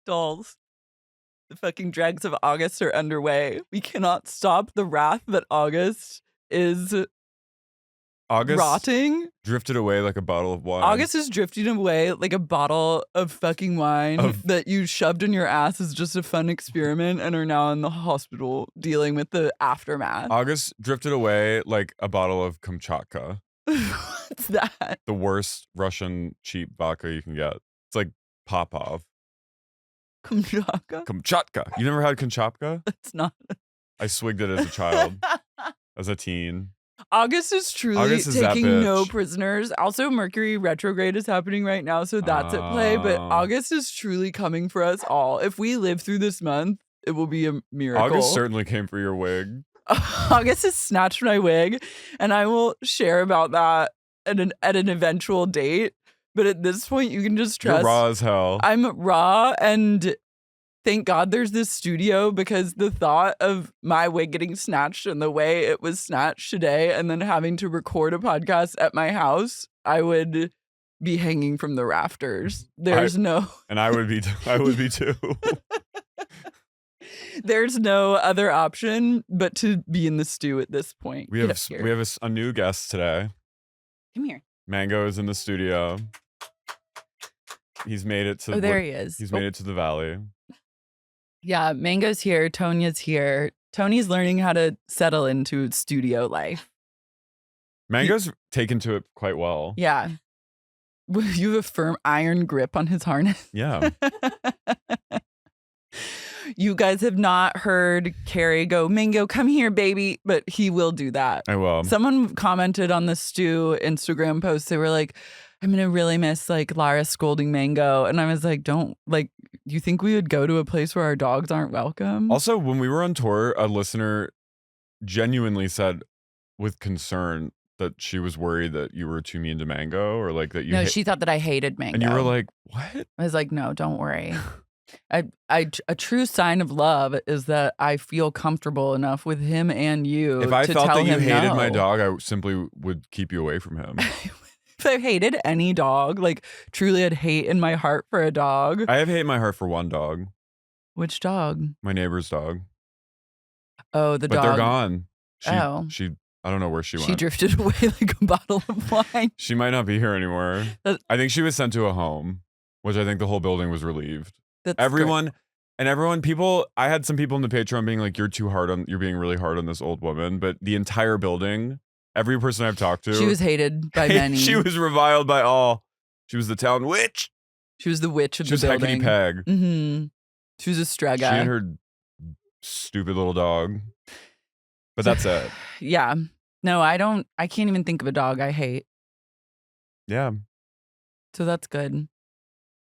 Dolls. The fucking dregs of August are underway. We cannot stop the wrath that August is rotting. Drifted away like a bottle of wine. August is drifting away like a bottle of fucking wine that you shoved in your ass as just a fun experiment and are now in the hospital dealing with the aftermath. August drifted away like a bottle of Kamchatka. What's that? The worst Russian cheap vodka you can get. It's like Popov. Kamchatka? Kamchatka. You never had Kamchatka? It's not. I swigged it as a child, as a teen. August is truly taking no prisoners. Also, Mercury retrograde is happening right now, so that's at play. But August is truly coming for us all. If we live through this month, it will be a miracle. August certainly came for your wig. August has snatched my wig, and I will share about that at an eventual date. But at this point, you can just trust. You're raw as hell. I'm raw, and thank God there's this studio, because the thought of my wig getting snatched and the way it was snatched today and then having to record a podcast at my house, I would be hanging from the rafters. And I would be too. There's no other option but to be in the stew at this point. We have a new guest today. Come here. Mango is in the studio. He's made it to he is. He's made it to the valley. Yeah, Mango's here. Tonia's here. Tony's learning how to settle into studio life. Mango's taken to it quite well. Yeah. You have a firm iron grip on his harness. Yeah. You guys have not heard Carrie go, Mango, come here, baby. But he will do that. I will. Someone commented on the Stew Instagram post. They were like, I'm going to really miss like Lara scolding Mango. And I was like, you think we would go to a place where our dogs aren't welcome? Also, when we were on tour, a listener genuinely said with concern that she was worried that you were too mean to Mango, or like that you. No, she thought that I hated Mango. And you were like, what? I was like, no, don't worry. A true sign of love is that I feel comfortable enough with him and you. If I felt that you hated no. my dog, I simply would keep you away from him. If I hated any dog, like truly had hate in my heart for a dog. I have hate in my heart for one dog. Which dog? My neighbor's dog. Oh, the dog. But they're gone. She, I don't know where she went. She drifted away like a bottle of wine. She might not be here anymore. I think she was sent to a home, which I think the whole building was relieved. Everyone, I had some people in the Patreon being like, you're being really hard on this old woman. But the entire building, every person I've talked to. She was hated by many. She was reviled by all. She was the town witch. She was the witch of the building. She was Heckety Peg. Mm-hmm. She was a strega. She and her stupid little dog. But that's it. Yeah. No, I can't even think of a dog I hate. Yeah. So that's good.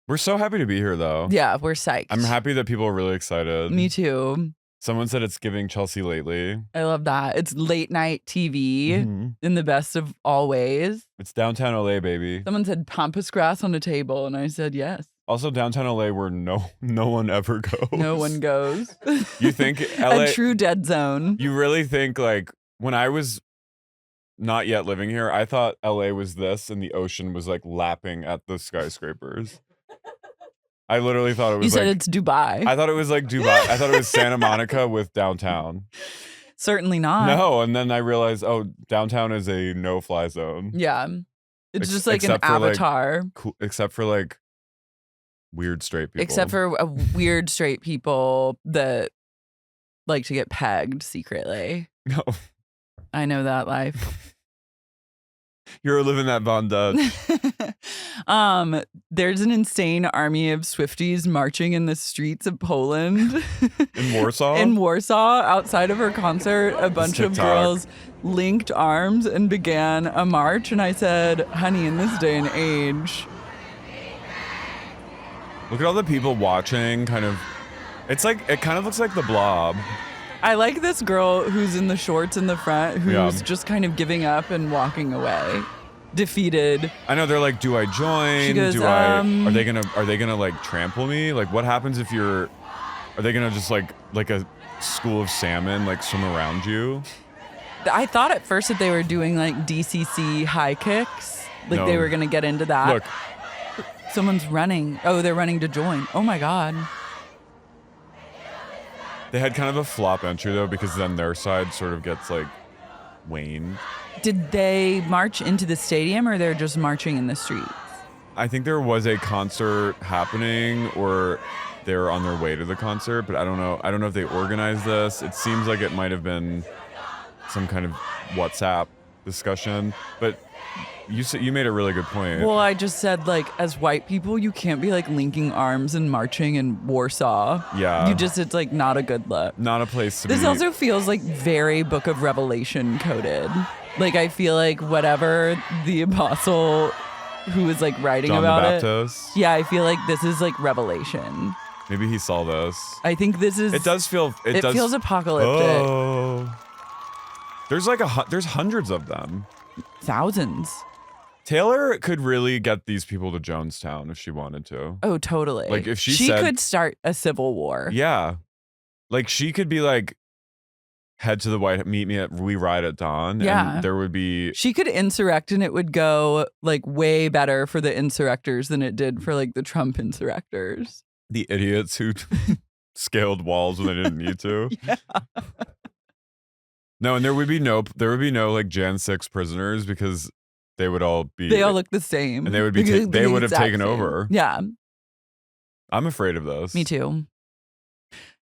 We're so happy to be here, though. Yeah, we're psyched. I'm happy that people are really excited. Me too. Someone said it's giving Chelsea Lately. I love that. It's late night TV in the best of all ways. It's downtown LA, baby. Someone said pampas grass on a table, and I said yes. Also, downtown LA, where no one ever goes. No one goes. You think LA... A true dead zone. You really think, like, when I was not yet living here, I thought LA was this, and the ocean was, like, lapping at the skyscrapers. I literally thought it was. You said it's Dubai. I thought it was like Dubai. I thought it was Santa Monica with downtown. Certainly not. No, and then I realized, downtown is a no-fly zone. Yeah, it's just like an avatar. Except for like weird straight people. Except for weird straight people that like to get pegged secretly. No, I know that life. You're living that bondage. There's an insane army of Swifties marching in the streets of Poland. In Warsaw? In Warsaw, outside of her concert, a bunch of girls linked arms and began a march. And I said, honey, in this day and age. Look at all the people watching, kind of. It kind of looks like the Blob. I like this girl who's in the shorts in the front, who's just kind of giving up and walking away, defeated. I know, they're like, do I join? She goes, are they gonna like trample me? Like, what happens if are they gonna just like a school of salmon like swim around you? I thought at first that they were doing like DCC high kicks, like they were gonna get into that. Look, someone's running. Oh, they're running to join. Oh my God. They had kind of a flop entry though, because then their side sort of gets like waned. Did they march into the stadium or they're just marching in the streets? I think there was a concert happening or they're on their way to the concert, but I don't know. I don't know if they organized this. It seems like it might have been some kind of WhatsApp discussion, but you made a really good point. Well, I just said, like, as white people, you can't be like linking arms and marching in Warsaw. Yeah. It's like not a good look. Not a place to be. This also feels like very Book of Revelation coded. Like, I feel like whatever the apostle who was like writing John about the Baptist. Yeah, I feel like this is like Revelation. Maybe he saw this. I think this is. It does feel. It feels apocalyptic. Oh. There's like there's hundreds of them. Thousands. Taylor could really get these people to Jonestown if she wanted to. Oh, totally. Like if she could start a civil war. Yeah. Like she could be like, head to the meet me at We Ride at Dawn. Yeah. And there would be. She could insurrect and it would go like way better for the insurrectors than it did for like the Trump insurrectors. The idiots who scaled walls when they didn't need to. Yeah. No, and there would be no like Jan 6 prisoners because they would all be. They all look the same. And they would be. They would have taken over. Yeah. I'm afraid of this. Me too.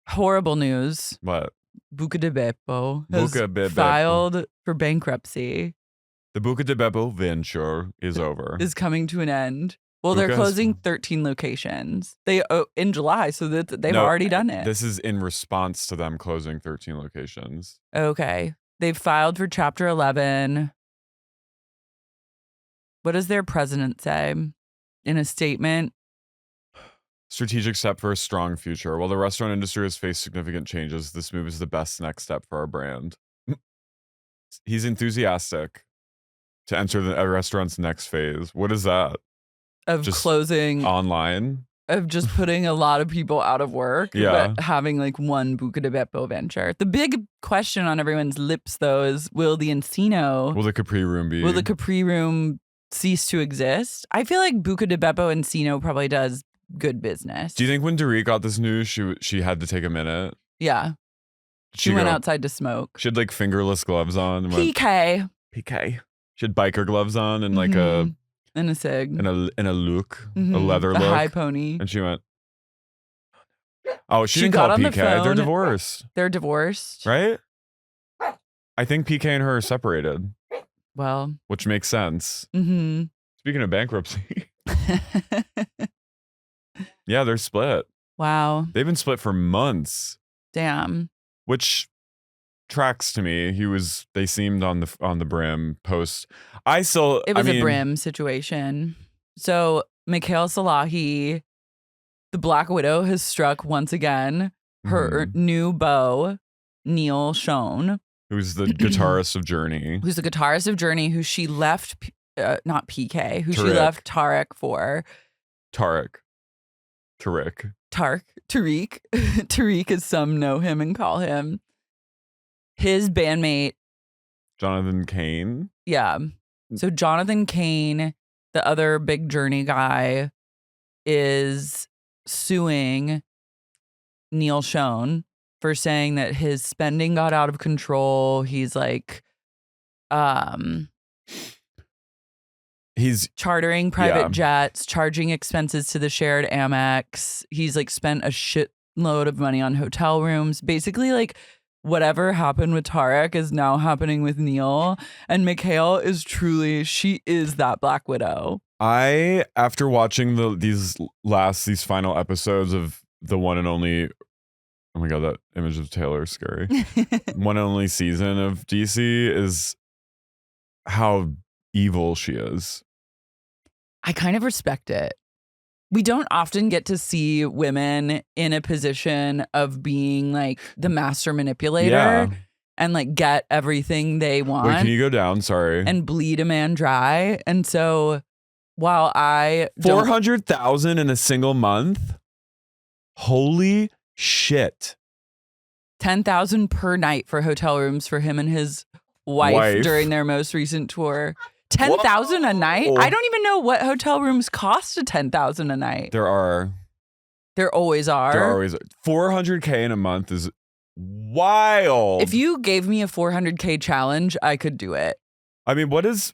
Horrible news. What? Bucca di Beppo has filed for bankruptcy. The Bucca di Beppo venture is over. Is coming to an end. Well, they're closing 13 locations. In July, so that they've already done it. This is in response to them closing 13 locations. Okay. They've filed for Chapter 11. What does their president say in a statement? Strategic step for a strong future. While the restaurant industry has faced significant changes, this move is the best next step for our brand. He's enthusiastic to enter the restaurant's next phase. What is that? Of just closing online? Of just putting a lot of people out of work, but having like one Bucca di Beppo venture. The big question on everyone's lips, though, is will the Capri room be? Will the Capri room cease to exist? I feel like Bucca di Beppo Encino probably does good business. Do you think when Dorit got this news, she had to take a minute? Yeah. She went outside to smoke. She had like fingerless gloves on. PK. She had biker gloves on and like and a cig. And a look, a leather look. A high pony. And she went, oh, she didn't call PK. They're divorced. They're divorced. Right? I think PK and her are separated. Well. Which makes sense. Mm-hmm. Speaking of bankruptcy. Yeah, they're split. Wow. They've been split for months. Damn. Which tracks to me. They seemed on the brim post. It was a brim situation. So Michaele Salahi, the Black Widow, has struck once again. Her new beau, Neil Schon, who's the guitarist of Journey. Who she left, not PK, who she left Tariq for. Tariq. Tariq, as some know him and call him. His bandmate, Jonathan Cain. Yeah. So Jonathan Cain, the other big Journey guy, is suing Neil Schon for saying that his spending got out of control. He's like, he's chartering private jets, charging expenses to the shared Amex. He's like spent a shitload of money on hotel rooms. Basically, like, whatever happened with Tariq is now happening with Neil. And Michaele she is that Black Widow. After watching these final episodes of the one and only, oh my God, that image of Taylor is scary. One and only season of DC is how evil she is. I kind of respect it. We don't often get to see women in a position of being like the master manipulator and like get everything they want. Wait, can you go down? Sorry. And bleed a man dry. And so while I 400,000 in a single month. Holy shit. 10,000 per night for hotel rooms for him and his wife. During their most recent tour. 10,000 a night? I don't even know what hotel rooms cost 10,000 a night. There always are. 400K in a month is wild. If you gave me a 400K challenge, I could do it. I mean, what's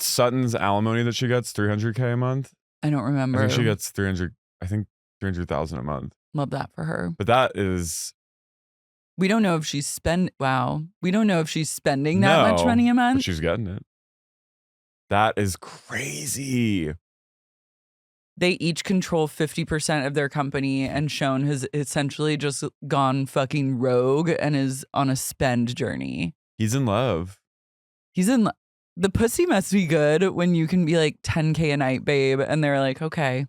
Sutton's alimony that she gets? 300K a month? I don't remember. I think she gets 300,000 a month. Love that for her. But that is. We don't know if she's we don't know if she's spending that much money a month. But she's getting it. That is crazy. They each control 50% of their company, and Sean has essentially just gone fucking rogue and is on a spend journey. He's in love. The pussy must be good when you can be like 10K a night, babe, and they're like, okay.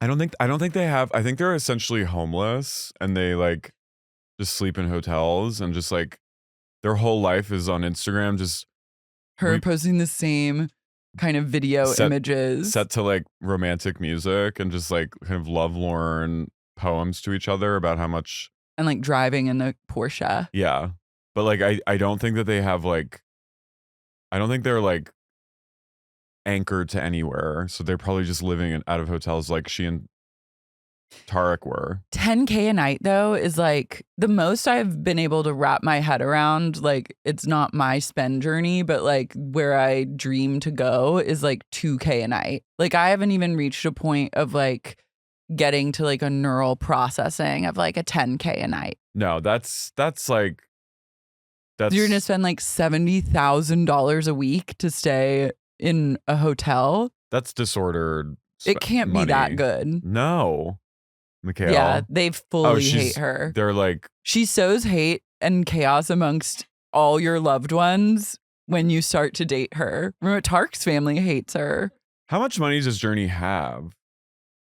I don't think they have. I think they're essentially homeless, and they like just sleep in hotels, and just like their whole life is on Instagram. Just her posting the same kind of video images set to like romantic music and just like kind of lovelorn poems to each other about how much, and like driving in a Porsche. Yeah. But like I don't think that they have like, I don't think they're like anchored to anywhere. So they're probably just living out of hotels like she and Tarek were. 10K a night though is like the most I've been able to wrap my head around. Like it's not my spend journey, but like where I dream to go is like 2K a night. Like I haven't even reached a point of like getting to like a neural processing of like a 10K a night. No, that's like you're gonna spend like $70,000 a week to stay in a hotel. That's disordered. It can't be that good. No. Michaele. Yeah, they fully hate her. They're like, she sows hate and chaos amongst all your loved ones when you start to date her. Remember, Tark's family hates her. How much money does Journey have? Can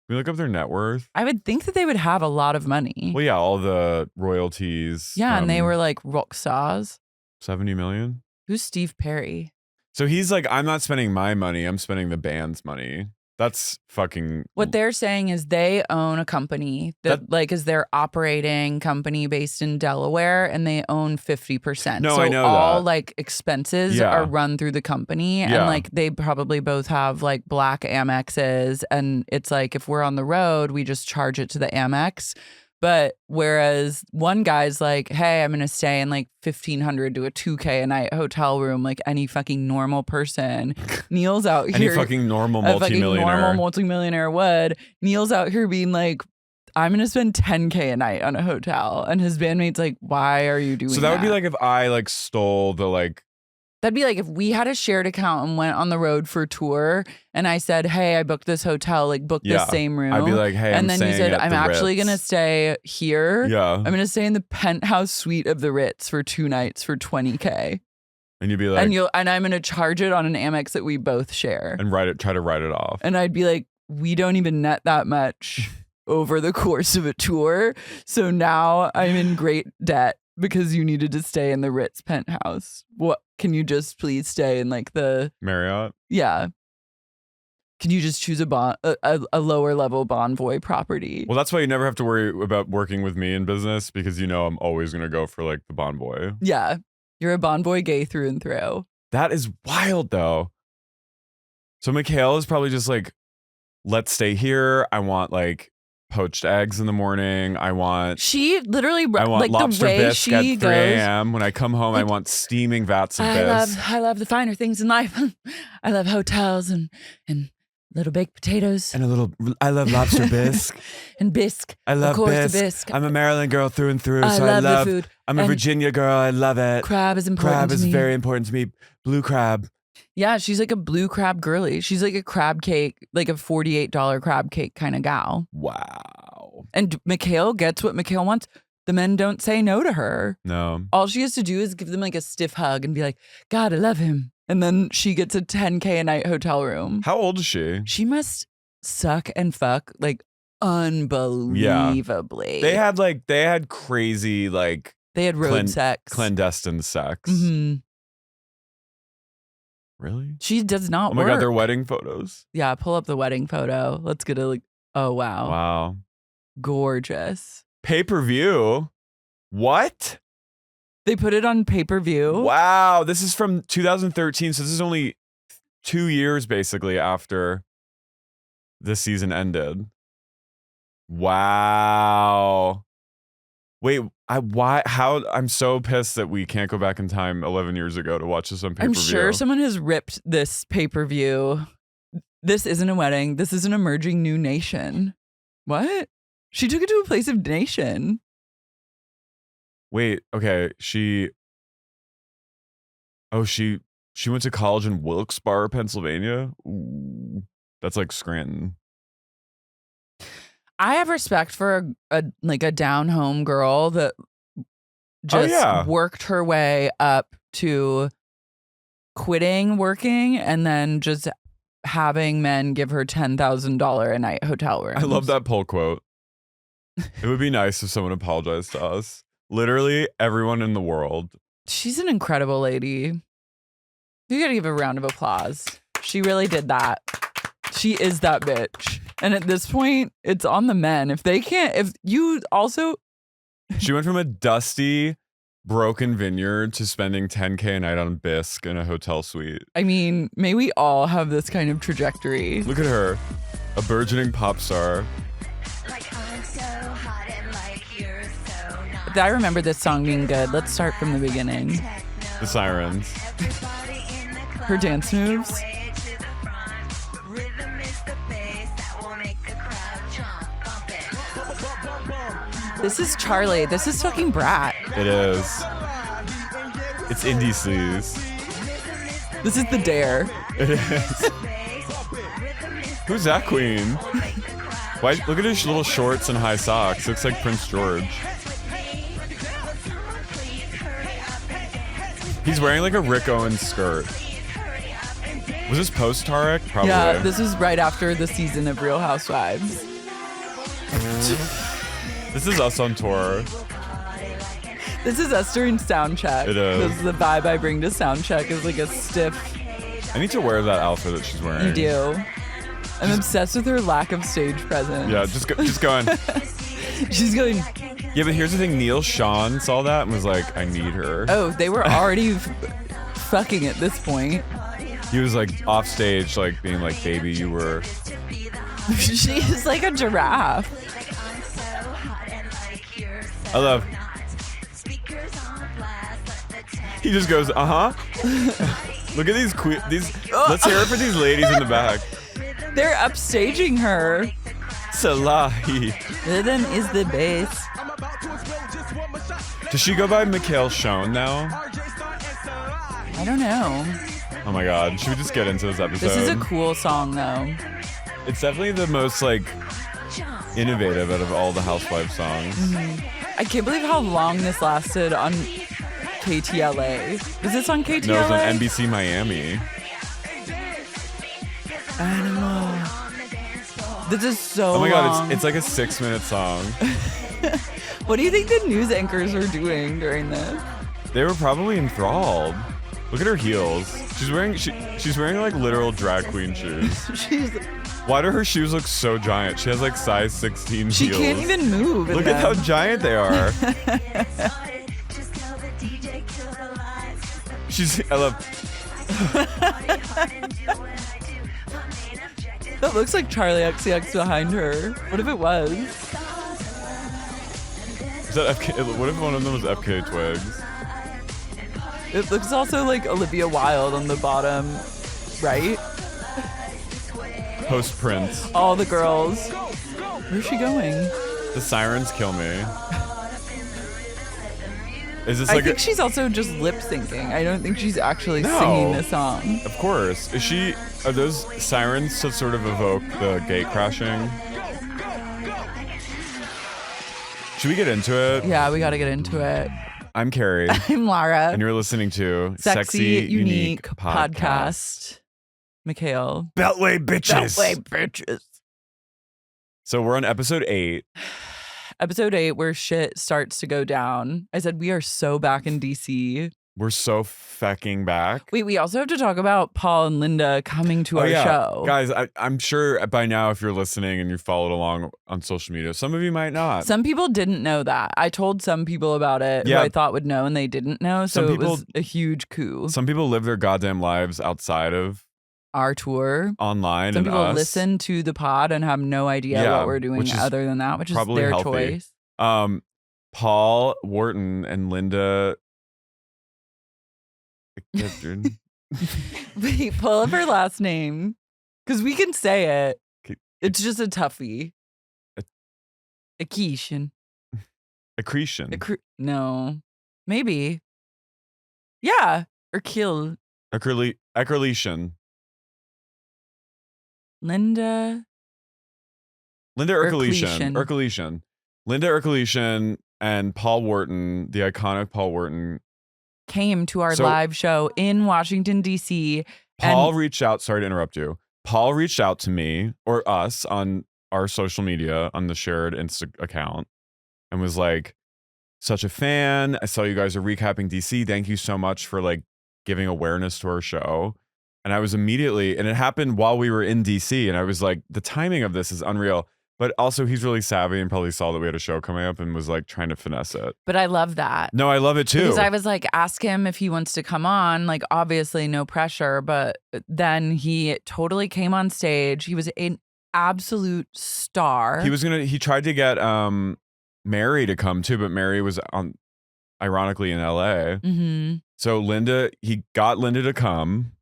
we look up their net worth? I would think that they would have a lot of money. Well, yeah, all the royalties. Yeah, and they were like rock stars. 70 million? Who's Steve Perry? So he's like, I'm not spending my money. I'm spending the band's money. That's fucking. What they're saying is they own a company that like is their operating company based in Delaware, and they own 50%. No, so I know all that. like expenses are run through the company, and like they probably both have like black Amexes, and it's like if we're on the road, we just charge it to the Amex. But whereas one guy's like, hey, I'm going to stay in like $1,500 to a $2K a night hotel room like any fucking normal person. Neil's out here. Any fucking normal multimillionaire. Fucking normal multimillionaire would. Neil's out here being like, I'm going to spend $10K a night on a hotel. And his bandmate's like, why are you doing that? So that would be like if I like stole the like. That'd be like if we had a shared account and went on the road for a tour, and I said, hey, I booked this hotel, like book this same room. I'd be like, hey, and then you said, I'm actually Ritz. going to stay here. Yeah. I'm going to stay in the penthouse suite of the Ritz for 2 nights for $20K. And you'd be like, and I'm going to charge it on an Amex that we both share. And try to write it off. And I'd be like, we don't even net that much over the course of a tour. So now I'm in great debt because you needed to stay in the Ritz penthouse. What? Can you just please stay in like the Marriott? Yeah. Can you just choose a lower level Bonvoy property? Well, that's why you never have to worry about working with me in business, because you know I'm always going to go for like the Bonvoy. Yeah. You're a Bonvoy gay through and through. That is wild though. So Michaele is probably just like, let's stay here. I want like poached eggs in the morning. I want like lobster the way bisque at 3 goes, a.m. When I come home, I want steaming vats of bisque. I love the finer things in life. I love hotels and little baked potatoes. I love lobster bisque. And bisque. I love bisque. I'm a Maryland girl through and through. I love the food. I'm a Virginia girl. I love it. Crab is important Crab to is me. very important to me. Blue crab. Yeah, she's like a blue crab girly. She's like a crab cake, like a $48 crab cake kind of gal. Wow. And Michaele gets what Michaele wants. The men don't say no to her. No. All she has to do is give them like a stiff hug and be like, God, I love him. And then she gets a $10K a night hotel room. How old is she? She must suck and fuck like unbelievably. Yeah. They had crazy like. They had road sex. Clandestine sex. Mm-hmm. Really? She does not work. Oh my God, their wedding photos. Yeah, pull up the wedding photo. Let's get a like, oh wow. Wow. Gorgeous. Pay-per-view? What? They put it on pay-per-view. Wow, this is from 2013, so this is only 2 years basically after this season ended. Wow. Wait, I'm so pissed that we can't go back in time 11 years ago to watch this on pay-per-view. I'm sure someone has ripped this pay-per-view. This isn't a wedding. This is an emerging new nation. What? She took it to a place of nation. Wait, okay. She went to college in Wilkes-Barre, Pennsylvania. Ooh, that's like Scranton. I have respect for a down home girl that just worked her way up to quitting working and then just having men give her $10,000 a night hotel rooms. I love that poll quote. It would be nice if someone apologized to us. Literally everyone in the world. She's an incredible lady. You gotta give a round of applause. She really did that. She is that bitch. And at this point, it's on the men. She went from a dusty, broken vineyard to spending $10K a night on bisque in a hotel suite. I mean, may we all have this kind of trajectory. Look at her, a burgeoning pop star. I remember this song being good. Let's start from the beginning. The sirens. Her dance moves. This is Charlie. This is fucking Brat. It is. It's indie sleaze. This is the Dare. It is. Who's that queen? Why? Look at his little shorts and high socks. Looks like Prince George. He's wearing like a Rick Owens skirt. Was this post Tarek? Probably. Yeah, this is right after the season of Real Housewives. This is us on tour. This is us during sound check. It is. This is the vibe I bring to sound check, is like a stiff. I need to wear that outfit that she's wearing. You do. I'm obsessed with her lack of stage presence. Yeah, just going. She's going. Yeah, but here's the thing. Neil Sean saw that and was like, I need her. Oh, they were already fucking at this point. He was like off stage, like being like, baby, you were. She is like a giraffe. I love. He just goes, uh-huh. Look at these. Let's hear it for these ladies in the back. They're upstaging her. Salahi. Rhythm is the bass. Does she go by Michaele Schoen now? I don't know. Oh my god. Should we just get into this episode? This is a cool song though. It's definitely the most like innovative out of all the Housewives songs. Mm-hmm. I can't believe how long this lasted on KTLA. Is this on KTLA? No, it's on NBC Miami. Animal. This is so long. Oh my god, long. it's like a 6-minute song. What do you think the news anchors were doing during this? They were probably enthralled. Look at her heels. She's wearing like literal drag queen shoes. Why do her shoes look so giant? She has like size 16 heels. She can't even move. Look at how giant they are. I love. That looks like Charlie XCX behind her. What if it was? Is that FK? What if one of them was FK Twigs? It looks also like Olivia Wilde on the bottom right. Post Prince. All the girls. Where's she going? The sirens kill me. Is this I think she's also just lip syncing. I don't think she's actually singing the song. Of course. Are those sirens to sort of evoke the gate crashing? Should we get into it? Yeah, we gotta get into it. I'm Carrie. I'm Lara. And you're listening to Sexy Unique Podcast. Michaele. Beltway bitches. Beltway bitches. So we're on episode 8. Episode 8, where shit starts to go down. I said we are so back in DC. We're so fucking back. Wait, we also have to talk about Paul and Lynda coming to our show. Guys, I'm sure by now if you're listening and you followed along on social media, some of you might not. Some people didn't know that. I told some people about it who I thought would know and they didn't know. So it was a huge coup. Some people live their goddamn lives outside of our tour. Online. Some people listen to the pod and have no idea what we're doing other than that, which is their choice. Paul Wharton and Lynda. Wait, pull up her last name. Because we can say it. It's just a toughie. Accretion. Accretion. No. Maybe. Yeah. Or kill. Accretion. Lynda Urkelician. Lynda Urkelician and Paul Wharton, the iconic Paul Wharton, came to our live show in Washington, D.C. Paul reached out. Sorry to interrupt you. Paul reached out to me or us on our social media on the shared Insta account and was like, such a fan. I saw you guys are recapping DC. Thank you so much for like giving awareness to our show. And I was immediately, and it happened while we were in DC. And I was like, the timing of this is unreal. But also he's really savvy and probably saw that we had a show coming up and was like trying to finesse it. But I love that. No, I love it too. Because I was like, ask him if he wants to come on. Like, obviously no pressure. But then he totally came on stage. He was an absolute star. He tried to get Mary to come too, but Mary was ironically in LA. Mm-hmm. So he got Lynda to come.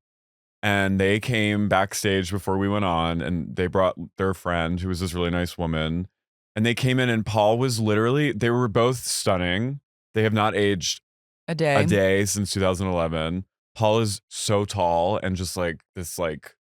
And they came backstage before we went on, and they brought their friend, who was this really nice woman. And they came in, and Paul was they were both stunning. They have not aged a day since 2011. Paul is so tall and just like this, like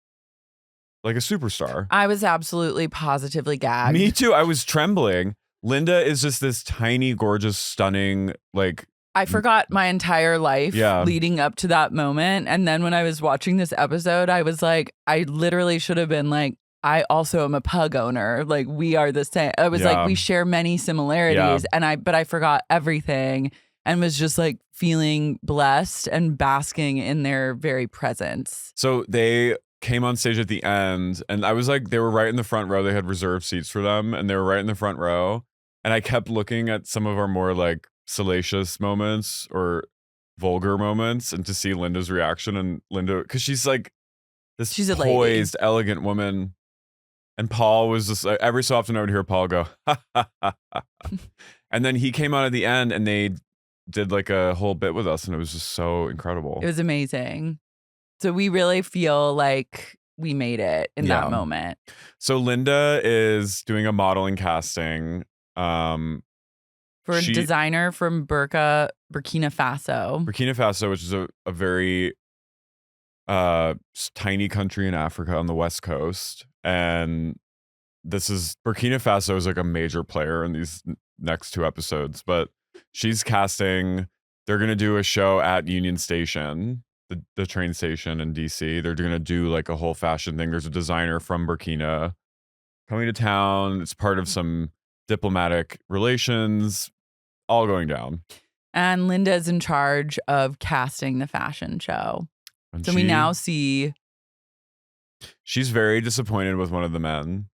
a superstar. I was absolutely positively gagged. Me too. I was trembling. Lynda is just this tiny, gorgeous, stunning, like. I forgot my entire life leading up to that moment. And then when I was watching this episode, I was like, I literally should have been like, I also am a pug owner. Like, we are the same. I was like, we share many similarities. But I forgot everything and was just like feeling blessed and basking in their very presence. So they came on stage at the end, and I was like, they were right in the front row. They had reserved seats for them, and they were right in the front row. And I kept looking at some of our more like salacious moments or vulgar moments, and to see Lynda's reaction, and Lynda, because she's like this poised, elegant woman, and Paul was just like, every so often I would hear Paul go, ha, ha, ha, ha. And then he came out at the end, and they did like a whole bit with us, and it was just so incredible. It was amazing. So we really feel like we made it in that moment. So Lynda is doing a modeling casting. For a designer from Bucca, Burkina Faso. Burkina Faso, which is a very tiny country in Africa on the west coast. And Burkina Faso is like a major player in these next two episodes. But she's casting, they're going to do a show at Union Station, the train station in DC. They're going to do like a whole fashion thing. There's a designer from Burkina coming to town. It's part of some diplomatic relations, all going down. And Lynda is in charge of casting the fashion show. And so we now see. She's very disappointed with one of the men.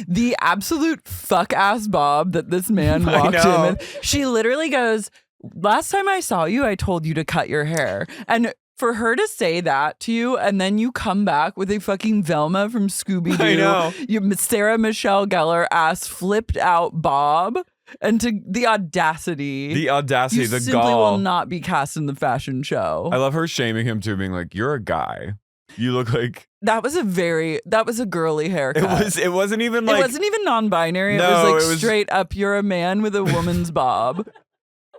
The absolute fuck ass bob that this man walked in with. She literally goes, last time I saw you, I told you to cut your hair. And for her to say that to you, and then you come back with a fucking Velma from Scooby-Doo. I know. You Sarah Michelle Gellar ass flipped out bob. And to the audacity. The audacity, you the simply gall. will not be cast in the fashion show. I love her shaming him too, being like, you're a guy. You look like. That was a girly haircut. It wasn't even like. It wasn't even non-binary. No, it was like straight up, you're a man with a woman's bob.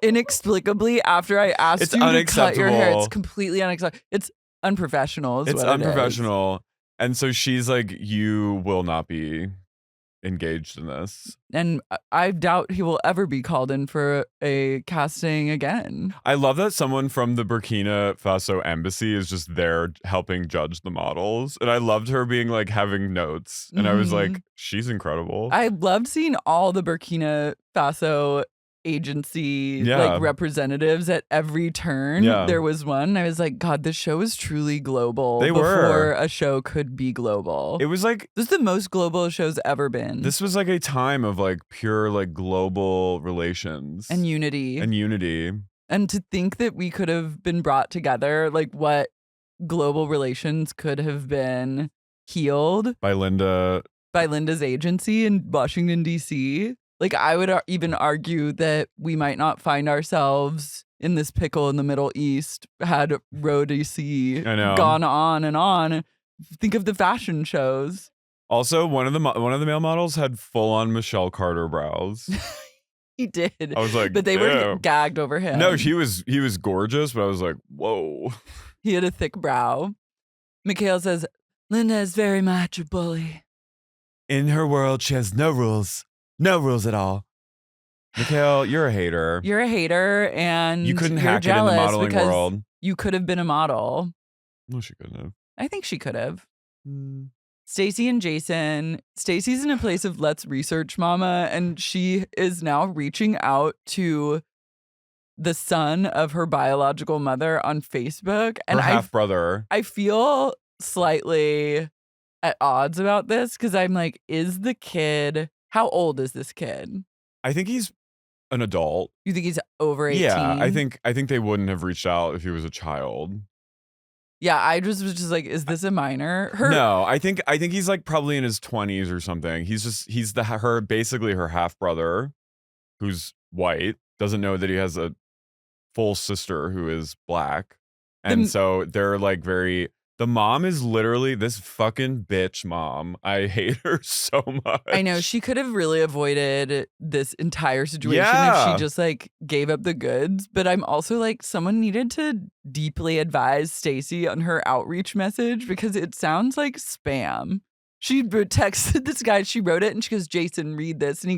Inexplicably, after I asked you to cut your hair, it's completely unacceptable. It's unprofessional. It's unprofessional. And so she's like, you will not be engaged in this. And I doubt he will ever be called in for a casting again. I love that someone from the Burkina Faso embassy is just there helping judge the models. And I loved her being like having notes. And I was like, she's incredible. I loved seeing all the Burkina Faso agency like representatives at every turn. There was one. I was like, God, this show is truly global. Before a show could be global. It was like, this is the most global a show's ever been. This was like a time of like pure like global relations and unity. And to think that we could have been brought together, like what global relations could have been healed by Lynda's agency in Washington, D.C. Like, I would even argue that we might not find ourselves in this pickle in the Middle East had RHODC gone on and on. Think of the fashion shows. Also, one of the male models had full-on Michelle Carter brows. He did. I was like, but they were gagged over him. No, he was gorgeous, but I was like, whoa. He had a thick brow. Michaele says, Lynda is very much a bully. In her world, she has no rules. No rules at all. Michaele, you're a hater. You're a hater, and you couldn't hack it in the modeling world. You could have been a model. No, she couldn't have. I think she could have. Stacey and Jason. Stacey's in a place of let's research mama, and she is now reaching out to the son of her biological mother on Facebook. And her half-brother. I feel slightly at odds about this because I'm like, is the kid, how old is this kid? I think he's an adult. You think he's over 18? Yeah, I think they wouldn't have reached out if he was a child. Yeah, I was just like, is this a minor? No, I think he's like probably in his 20s or something. He's basically her half brother, who's white, doesn't know that he has a full sister who is black, and so they're like the mom is literally this fucking bitch mom. I hate her so much. I know, she could have really avoided this entire situation if she just like gave up the goods. But I'm also like, someone needed to deeply advise Stacey on her outreach message because it sounds like spam. She texted this guy, she wrote it, and she goes, Jason, read this. And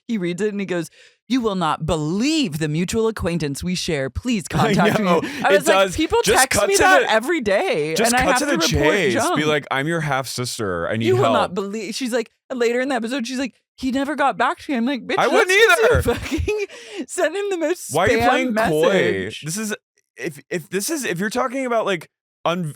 he reads it and he goes, you will not believe the mutual acquaintance we share. Please contact me. I was like, people text me that every day. Just and cut I have to the chase. Junk. Be like, I'm your half sister. I need help. You will not believe. She's like, later in the episode, she's like, he never got back to me. I'm like, bitch, I wouldn't either. Fucking send him the most Why spam are you playing message. coy? This is if you're talking about like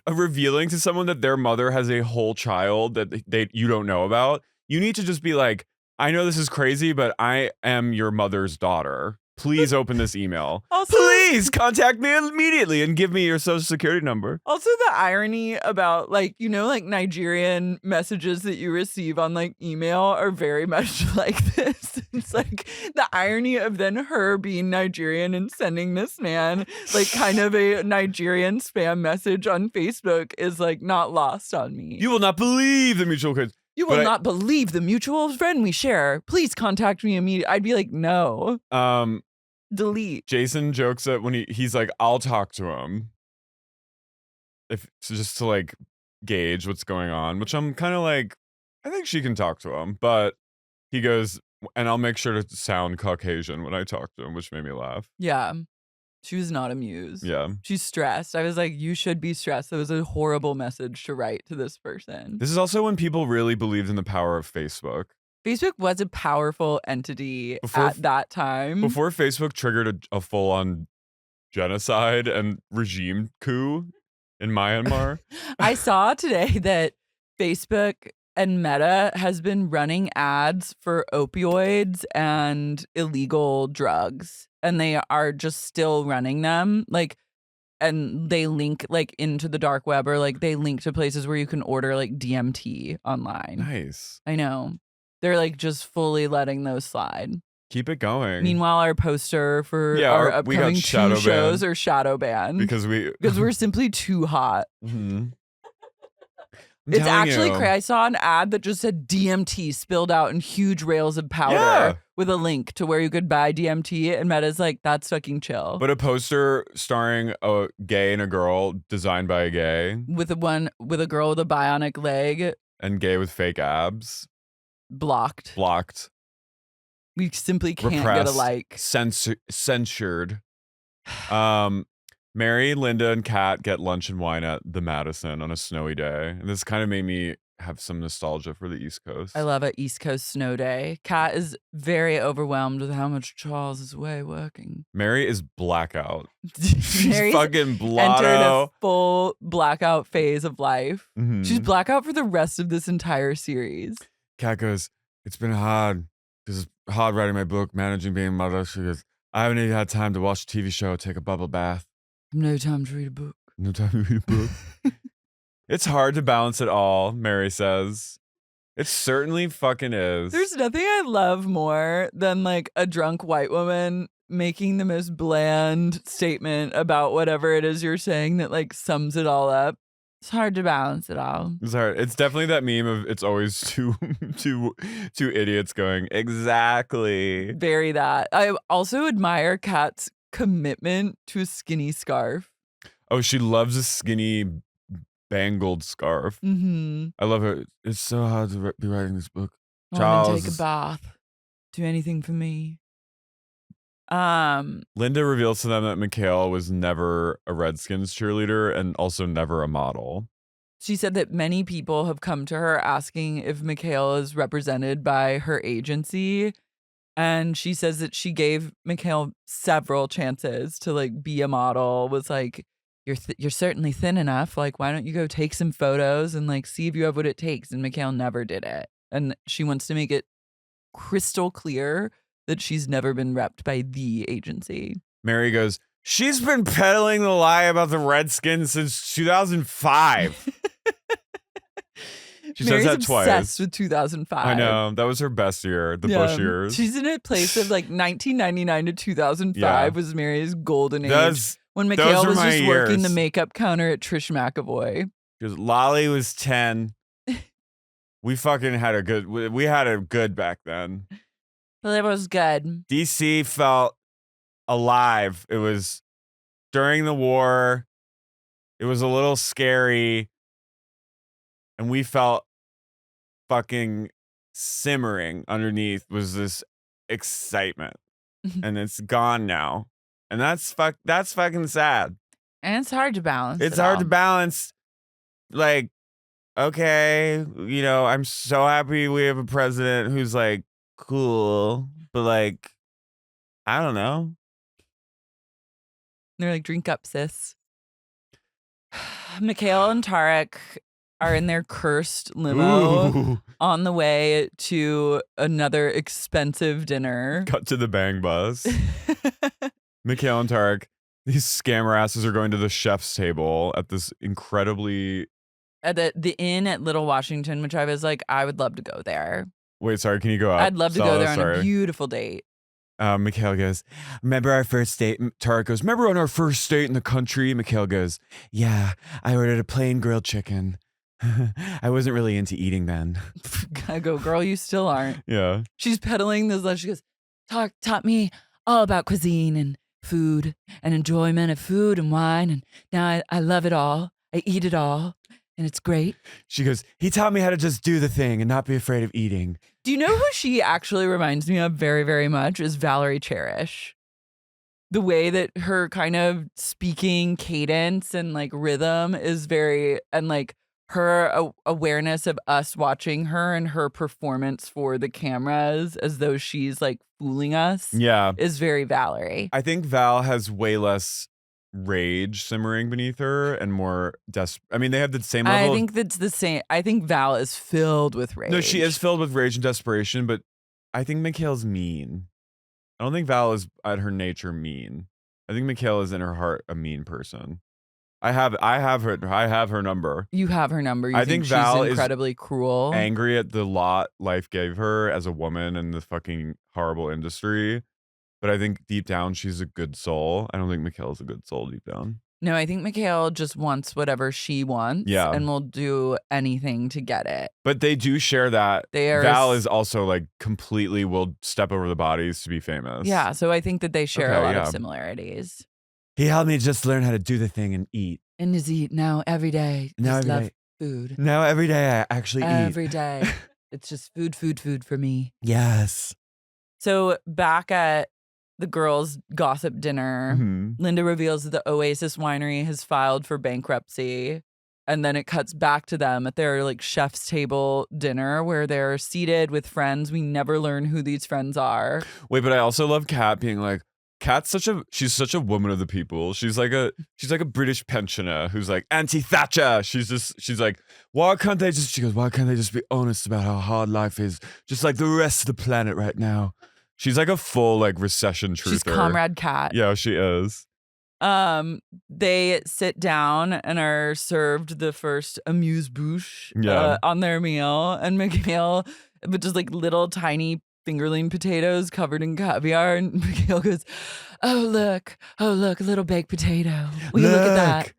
revealing to someone that their mother has a whole child that you don't know about, you need to just be like, I know this is crazy, but I am your mother's daughter. Please open this email. Also, please contact me immediately and give me your social security number. Also, the irony about like, like Nigerian messages that you receive on like email are very much like this. It's like the irony of then her being Nigerian and sending this man like kind of a Nigerian spam message on Facebook is like not lost on me. You will not believe the mutual kids. You will not believe the mutual friend we share. Please contact me immediately. I'd be like, no. Delete. Jason jokes that when he's like, I'll talk to him. Just to like gauge what's going on, which I'm kind of like, I think she can talk to him. But he goes, and I'll make sure to sound Caucasian when I talk to him, which made me laugh. Yeah. She was not amused. Yeah. She's stressed. I was like, you should be stressed. That was a horrible message to write to this person. This is also when people really believed in the power of Facebook. Facebook was a powerful entity at that time. Before Facebook triggered a full-on genocide and regime coup in Myanmar. I saw today that Facebook and Meta has been running ads for opioids and illegal drugs. And they are just still running them. Like, and they link like into the dark web, or like they link to places where you can order like DMT online. Nice. I know. They're like just fully letting those slide. Keep it going. Meanwhile, our poster for our upcoming 2 shows are shadow banned. Because we're simply too hot. Mm-hmm. It's actually crazy. I saw an ad that just said DMT spilled out in huge rails of powder with a link to where you could buy DMT, and Meta's like, that's fucking chill. But a poster starring a gay and a girl designed by a gay. With a girl with a bionic leg. And gay with fake abs. Blocked. We simply can't Repressed, get a like. Censured. Mary, Lynda, and Kat get lunch and wine at the Madison on a snowy day. And this kind of made me have some nostalgia for the East Coast. I love an East Coast snow day. Kat is very overwhelmed with how much Charles is away working. Mary is blackout. She's fucking blotto. Entered a full blackout phase of life. Mm-hmm. She's blackout for the rest of this entire series. Kat goes, it's been hard. It's hard writing my book, managing being a mother. She goes, I haven't even had time to watch a TV show, take a bubble bath. No time to read a book. No time to read a book. It's hard to balance it all, Mary says. It certainly fucking is. There's nothing I love more than like a drunk white woman making the most bland statement about whatever it is you're saying that like sums it all up. It's hard to balance it all. It's hard. It's definitely that meme of it's always two idiots going, exactly. Very that. I also admire Kat's commitment to a skinny scarf. Oh, she loves a skinny bangled scarf. Mm-hmm. I love her. It's so hard to be writing this book. Charles, take a bath. Do anything for me. Lynda reveals to them that Michaele was never a Redskins cheerleader and also never a model. She said that many people have come to her asking if Michaele is represented by her agency. And she says that she gave Michaele several chances to like be a model, was like, you're certainly thin enough. Like, why don't you go take some photos and like see if you have what it takes? And Michaele never did it. And she wants to make it crystal clear that she's never been repped by the agency. Mary goes, she's been peddling the lie about the Redskins since 2005. She Mary's says that twice. Obsessed with 2005. I know. That was her best year, the Bush years. She's in a place of like 1999 to 2005 was Mary's golden age. When Michaele was just working the makeup counter at Trish McAvoy. Because Lolly was 10. We fucking had a good back then. Well, it was good. DC felt alive. It was during the war. It was a little scary. And we felt fucking simmering underneath was this excitement. And it's gone now. And that's fucking sad. And it's hard to balance. It's hard to balance. Like, okay, you know, I'm so happy we have a president who's like cool, but like, I don't know. They're like, drink up, sis. Michaele and Tarek are in their cursed limo on the way to another expensive dinner. Cut to the bang bus. Michaele and Tarek, these scammer asses are going to the chef's table at this incredibly... At the inn at Little Washington, which I was like, I would love to go there. Wait, sorry, can you go up? I'd love to go there on a beautiful date. Michaele goes, remember our first date? Tarek goes, remember on our first date in the country? Michaele goes, yeah, I ordered a plain grilled chicken. I wasn't really into eating then. I go, girl, you still aren't. Yeah. She's peddling this. She goes, taught me all about cuisine and food and enjoyment of food and wine. And now I love it all. I eat it all. And it's great. She goes, he taught me how to just do the thing and not be afraid of eating. Do you know who she actually reminds me of very, very much is Valerie Cherish. The way that her kind of speaking cadence and like rhythm is very, and like her awareness of us watching her and her performance for the cameras as though she's like fooling us. Yeah. Is very Valerie. I think Val has way less rage simmering beneath her and more I mean, they have the same level. I think that's the same. I think Val is filled with rage. No, she is filled with rage and desperation, but I think Michaele's mean. I don't think Val is at her nature mean. I think Michaele is in her heart a mean person. I have her number. You have her number. You I think she's Val incredibly is cruel. Angry at the lot life gave her as a woman in the fucking horrible industry. But I think deep down, she's a good soul. I don't think Michaele's a good soul deep down. No, I think Michaele just wants whatever she wants. Yeah. And will do anything to get it. But they do share that. Val is also like completely will step over the bodies to be famous. Yeah. So I think that they share a lot of similarities. He helped me just learn how to do the thing and eat. And just eat now every day. Now just every love day. Food. Now every day I actually eat. Every day. It's just food for me. Yes. So back at the girls' gossip dinner, Lynda reveals that the Oasis winery has filed for bankruptcy. And then it cuts back to them at their like chef's table dinner where they're seated with friends. We never learn who these friends are. Wait, but I also love Kat being like, she's such a woman of the people. She's like a British pensioner who's like anti-Thatcher. She's like, why can't they just be honest about how hard life is, just like the rest of the planet right now? She's like a full like recession truther. She's Comrade Kat. Yeah, she is. They sit down and are served the first amuse-bouche on their meal, and Michaele, with just like little tiny fingerling potatoes covered in caviar, and Michaele goes, oh look, a little baked potato. Will you look at that?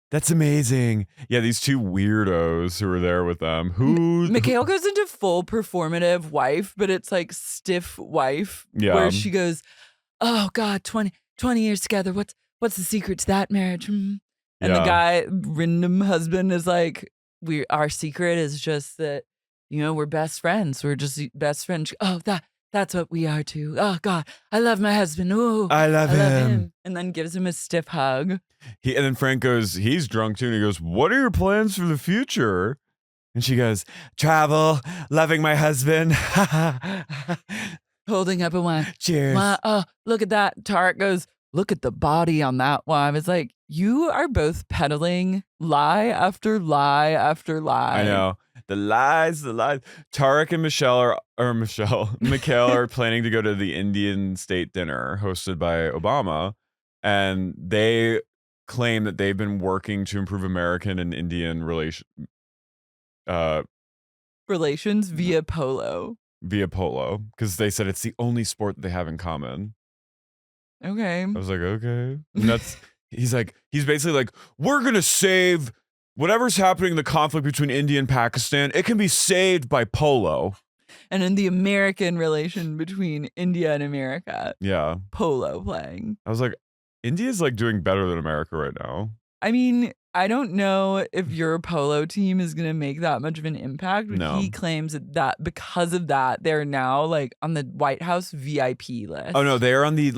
That's amazing. Yeah, these two weirdos who were there with them. Michaele goes into full performative wife, but it's like stiff wife, where she goes, oh God, 20 years together. What's the secret to that marriage? And the guy, random husband, is like, our secret is just that, we're best friends. We're just best friends. Oh, that's what we are too. Oh God, I love my husband. Oh, I love him. And then gives him a stiff hug. And then Frank goes, he's drunk too, and he goes, what are your plans for the future? And she goes, travel, loving my husband. Holding up a wine. Cheers. Oh, look at that. Tarek goes, look at the body on that wine. It's like, you are both peddling lie after lie after lie. I know. The lies. Tarek and Michaele are planning to go to the Indian state dinner hosted by Obama. And they claim that they've been working to improve American and Indian relations via polo. Because they said it's the only sport that they have in common. Okay. I was like, okay. And he's basically like, we're gonna save whatever's happening in the conflict between India and Pakistan. It can be saved by polo. And in the American relation between India and America, polo playing. I was like, India's like doing better than America right now. I mean, I don't know if your polo team is going to make that much of an impact. But no. He claims that because of that, they're now like on the White House VIP list. Oh no, they're on the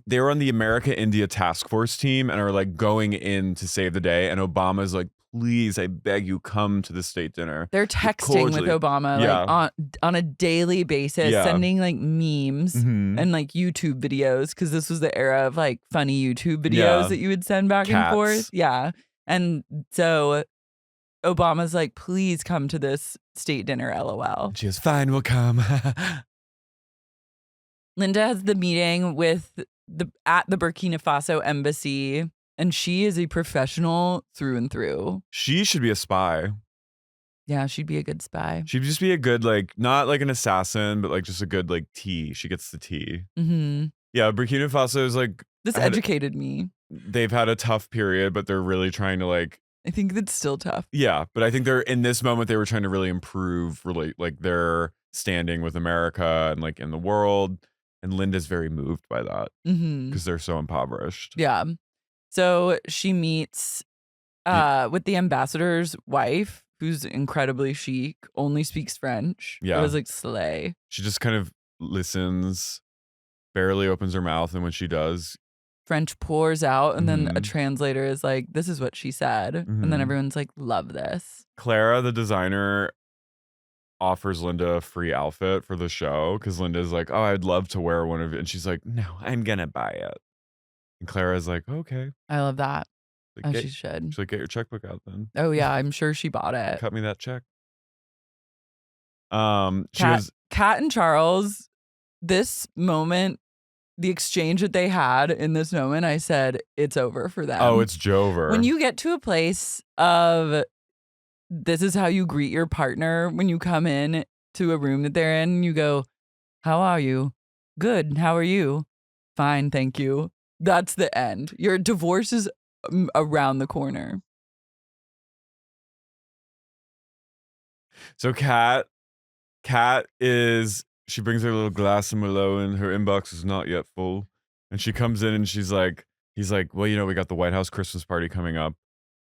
they're on the America India task force team and are like going in to save the day. And Obama's like, please, I beg you, come to the state dinner. They're texting with Obama like on a daily basis, sending like memes and like YouTube videos, because this was the era of like funny YouTube videos that you would send back and forth. Yeah. And so Obama's like, please come to this state dinner, LOL. She goes, fine, we'll come. Lynda has the meeting with at the Burkina Faso embassy. And she is a professional through and through. She should be a spy. Yeah, she'd be a good spy. She'd just be a good, like, not like an assassin, but like just a good, like, tea. She gets the tea. Mm-hmm. Yeah, Burkina Faso is like... This educated me. They've had a tough period, but they're really trying to like... I think that's still tough. Yeah, but I think they're, in this moment, they were trying to really improve, like, their standing with America and like in the world. And Lynda's very moved by that because they're so impoverished. Yeah. So she meets with the ambassador's wife, who's incredibly chic, only speaks French. Yeah. It was like slay. She just kind of listens, barely opens her mouth, and when she does, French pours out, and then a translator is like, this is what she said. And then everyone's like, love this. Clara, the designer, offers Lynda a free outfit for the show because Lynda's like, oh, I'd love to wear one of it. And she's like, no, I'm going to buy it. And Clara's like, okay. I love that. Like, she should. She's like, get your checkbook out then. Oh, yeah. I'm sure she bought it. Cut me that check. Kat and Charles, this moment, the exchange that they had in this moment, I said, it's over for them. Oh, it's Jover. When you get to a place of this is how you greet your partner when you come in to a room that they're in, you go, how are you? Good. How are you? Fine. Thank you. That's the end. Your divorce is around the corner. So Kat she brings her little glass of Merlot and her inbox is not yet full. And she comes in and he's like, well, we got the White House Christmas party coming up.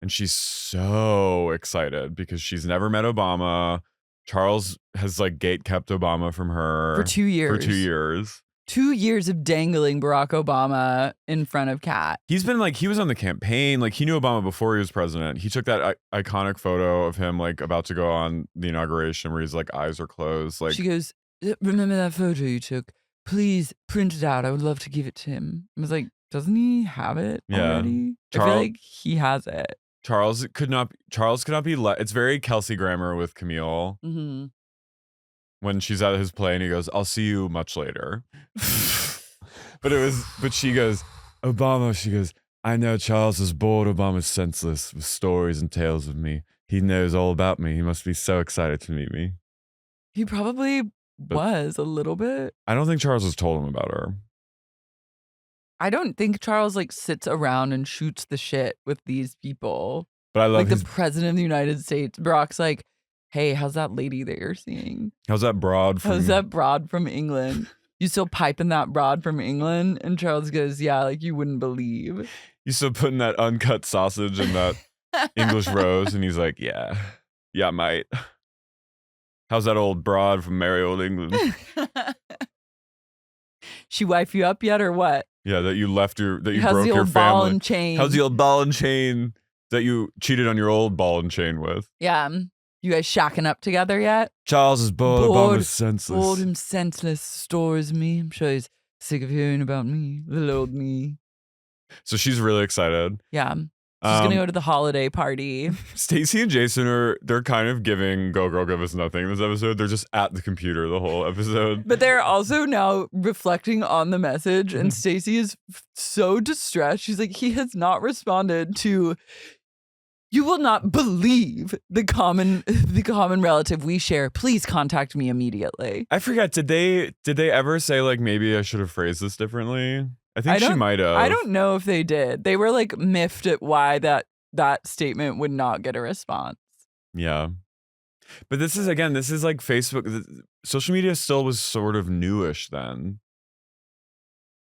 And she's so excited because she's never met Obama. Charles has like gate kept Obama from her for 2 years. 2 years of dangling Barack Obama in front of Kat. He's been like, he was on the campaign. Like he knew Obama before he was president. He took that iconic photo of him like about to go on the inauguration where he's like eyes are closed. Like she goes, remember that photo you took? Please print it out. I would love to give it to him. I was like, doesn't he have it already? I feel like he has it. Charles could not be it's very Kelsey Grammer with Camille. Mm-hmm. When she's at his play and he goes, I'll see you much later. But she goes, Obama, she goes, I know Charles is bored of almost senseless with stories and tales of me. He knows all about me. He must be so excited to meet me. He probably was a little bit. I don't think Charles has told him about her. I don't think Charles like sits around and shoots the shit with these people. But I love like the president of the United States. Barack's like, hey, how's that lady that you're seeing? How's that broad from England? You still piping that broad from England? And Charles goes, yeah, like you wouldn't believe. You still putting that uncut sausage in that English rose? And he's like, yeah, mate. How's that old broad from merry old England? She wife you up yet or what? Yeah, that you broke your family. How's the old ball and chain? How's the old ball and chain that you cheated on your old ball and chain with? Yeah. You guys shacking up together yet? Charles is bored, almost senseless. Bored and senseless, stores me. I'm sure he's sick of hearing about me, little old me. So she's really excited. Yeah. She's going to go to the holiday party. Stacey and Jason they're kind of giving Go Girl Give Us Nothing this episode. They're just at the computer the whole episode. But they're also now reflecting on the message. And Stacey is so distressed. She's like, he has not responded to, you will not believe the common relative we share. Please contact me immediately. I forget, did they ever say like, maybe I should have phrased this differently? I think she might have. I don't know if they did. They were like miffed at why that statement would not get a response. Yeah. But this is like Facebook. Social media still was sort of newish then.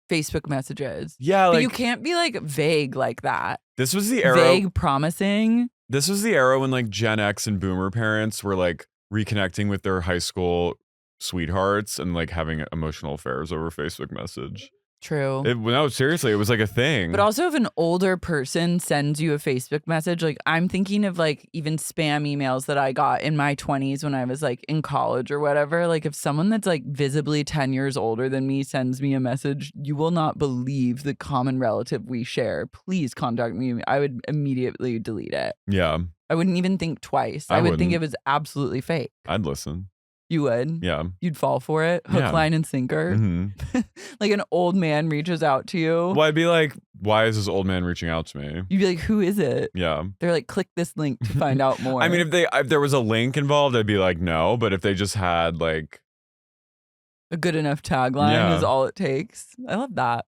Facebook messages. Yeah. But you can't be like vague like that. This was the era. Vague promising. This was the era when like Gen X and Boomer parents were like reconnecting with their high school sweethearts and like having emotional affairs over Facebook message. True. No, seriously, it was like a thing. But also if an older person sends you a Facebook message, like I'm thinking of like even spam emails that I got in my 20s when I was like in college or whatever. Like if someone that's like visibly 10 years older than me sends me a message, you will not believe the common relative we share. Please contact me. I would immediately delete it. Yeah. I wouldn't even think twice. I would think it was absolutely fake. I'd listen. You would? Yeah. You'd fall for it? Hook, line, and sinker? Mm-hmm. Like an old man reaches out to you. Well, I'd be like, why is this old man reaching out to me? You'd be like, who is it? Yeah. They're like, click this link to find out more. I mean, if there was a link involved, I'd be like, no. But if they just had like a good enough tagline is all it takes. I love that.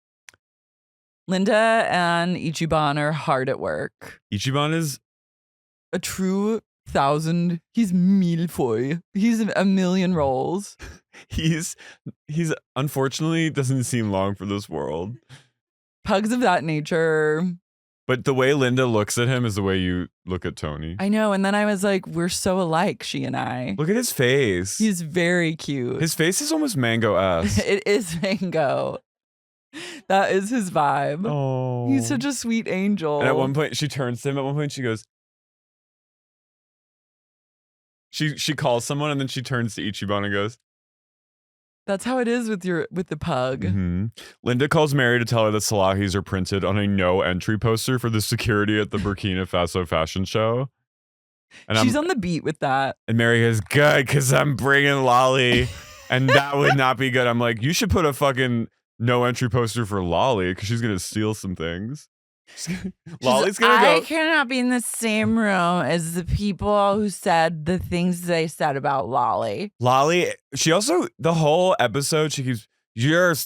Lynda and Ichiban are hard at work. Ichiban is a true 1,000. He's millefeuille. He's a million roles. He's unfortunately doesn't seem long for this world. Pugs of that nature. But the way Lynda looks at him is the way you look at Tony. I know. And then I was like, we're so alike, she and I. Look at his face. He's very cute. His face is almost mango-esque. It is mango. That is his vibe. Oh. He's such a sweet angel. And at one point, she turns to him. At one point, she goes, She calls someone and then she turns to Ichiban and goes, that's how it is with the pug. Mm-hmm. Lynda calls Mary to tell her that Salahis are printed on a no entry poster for the security at the Burkina Faso fashion show. And she's on the beat with that. And Mary goes, good, because I'm bringing Lolly. And that would not be good. I'm like, you should put a fucking no entry poster for Lolly because she's going to steal some things. Lolly's gonna go. I cannot be in the same room as the people who said the things they said about Lolly. Lolly, she also, the whole episode, she keeps,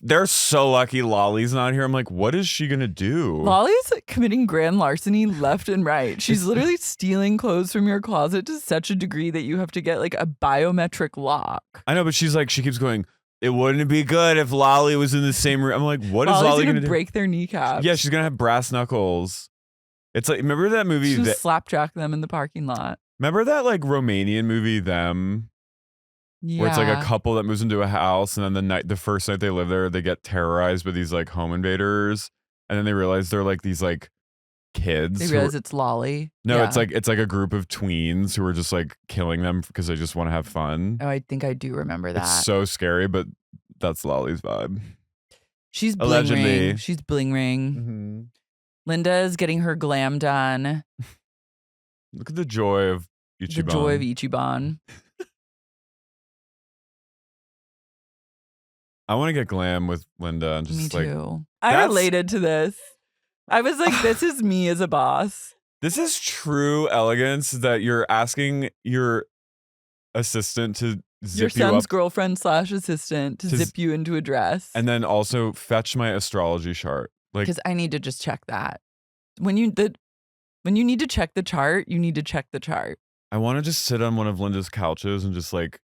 they're so lucky Lolly's not here. I'm like, what is she gonna do? Lolly's committing grand larceny left and right. She's literally stealing clothes from your closet to such a degree that you have to get like a biometric lock. I know, but she's like, she keeps going, it wouldn't be good if Lolly was in the same room. I'm like, what is Lolly going to do? Break their kneecaps. Yeah, she's going to have brass knuckles. It's like, remember that movie? She'll slapjack them in the parking lot. Remember that like Romanian movie, Them? Yeah. Where it's like a couple that moves into a house and then the first night they live there, they get terrorized by these like home invaders. And then they realize they're like these like kids. They realize it's Lolly. No, yeah. It's like a group of tweens who are just like killing them because they just want to have fun. Oh, I think I do remember that. It's so scary, but that's Lolly's vibe. She's bling allegedly. Ring. She's bling ring. Mm-hmm. Lynda is getting her glam done. Look at the joy of Ichiban. The joy of Ichiban. I want to get glam with Lynda and just Me like. too. I related to this. I was like, this is me as a boss. This is true elegance that you're asking your assistant to zip your you son's up, girlfriend / assistant to zip you into a dress. And then also fetch my astrology chart. Like, because I need to just check that. When you need to check the chart, you need to check the chart. I want to just sit on one of Lynda's couches and just like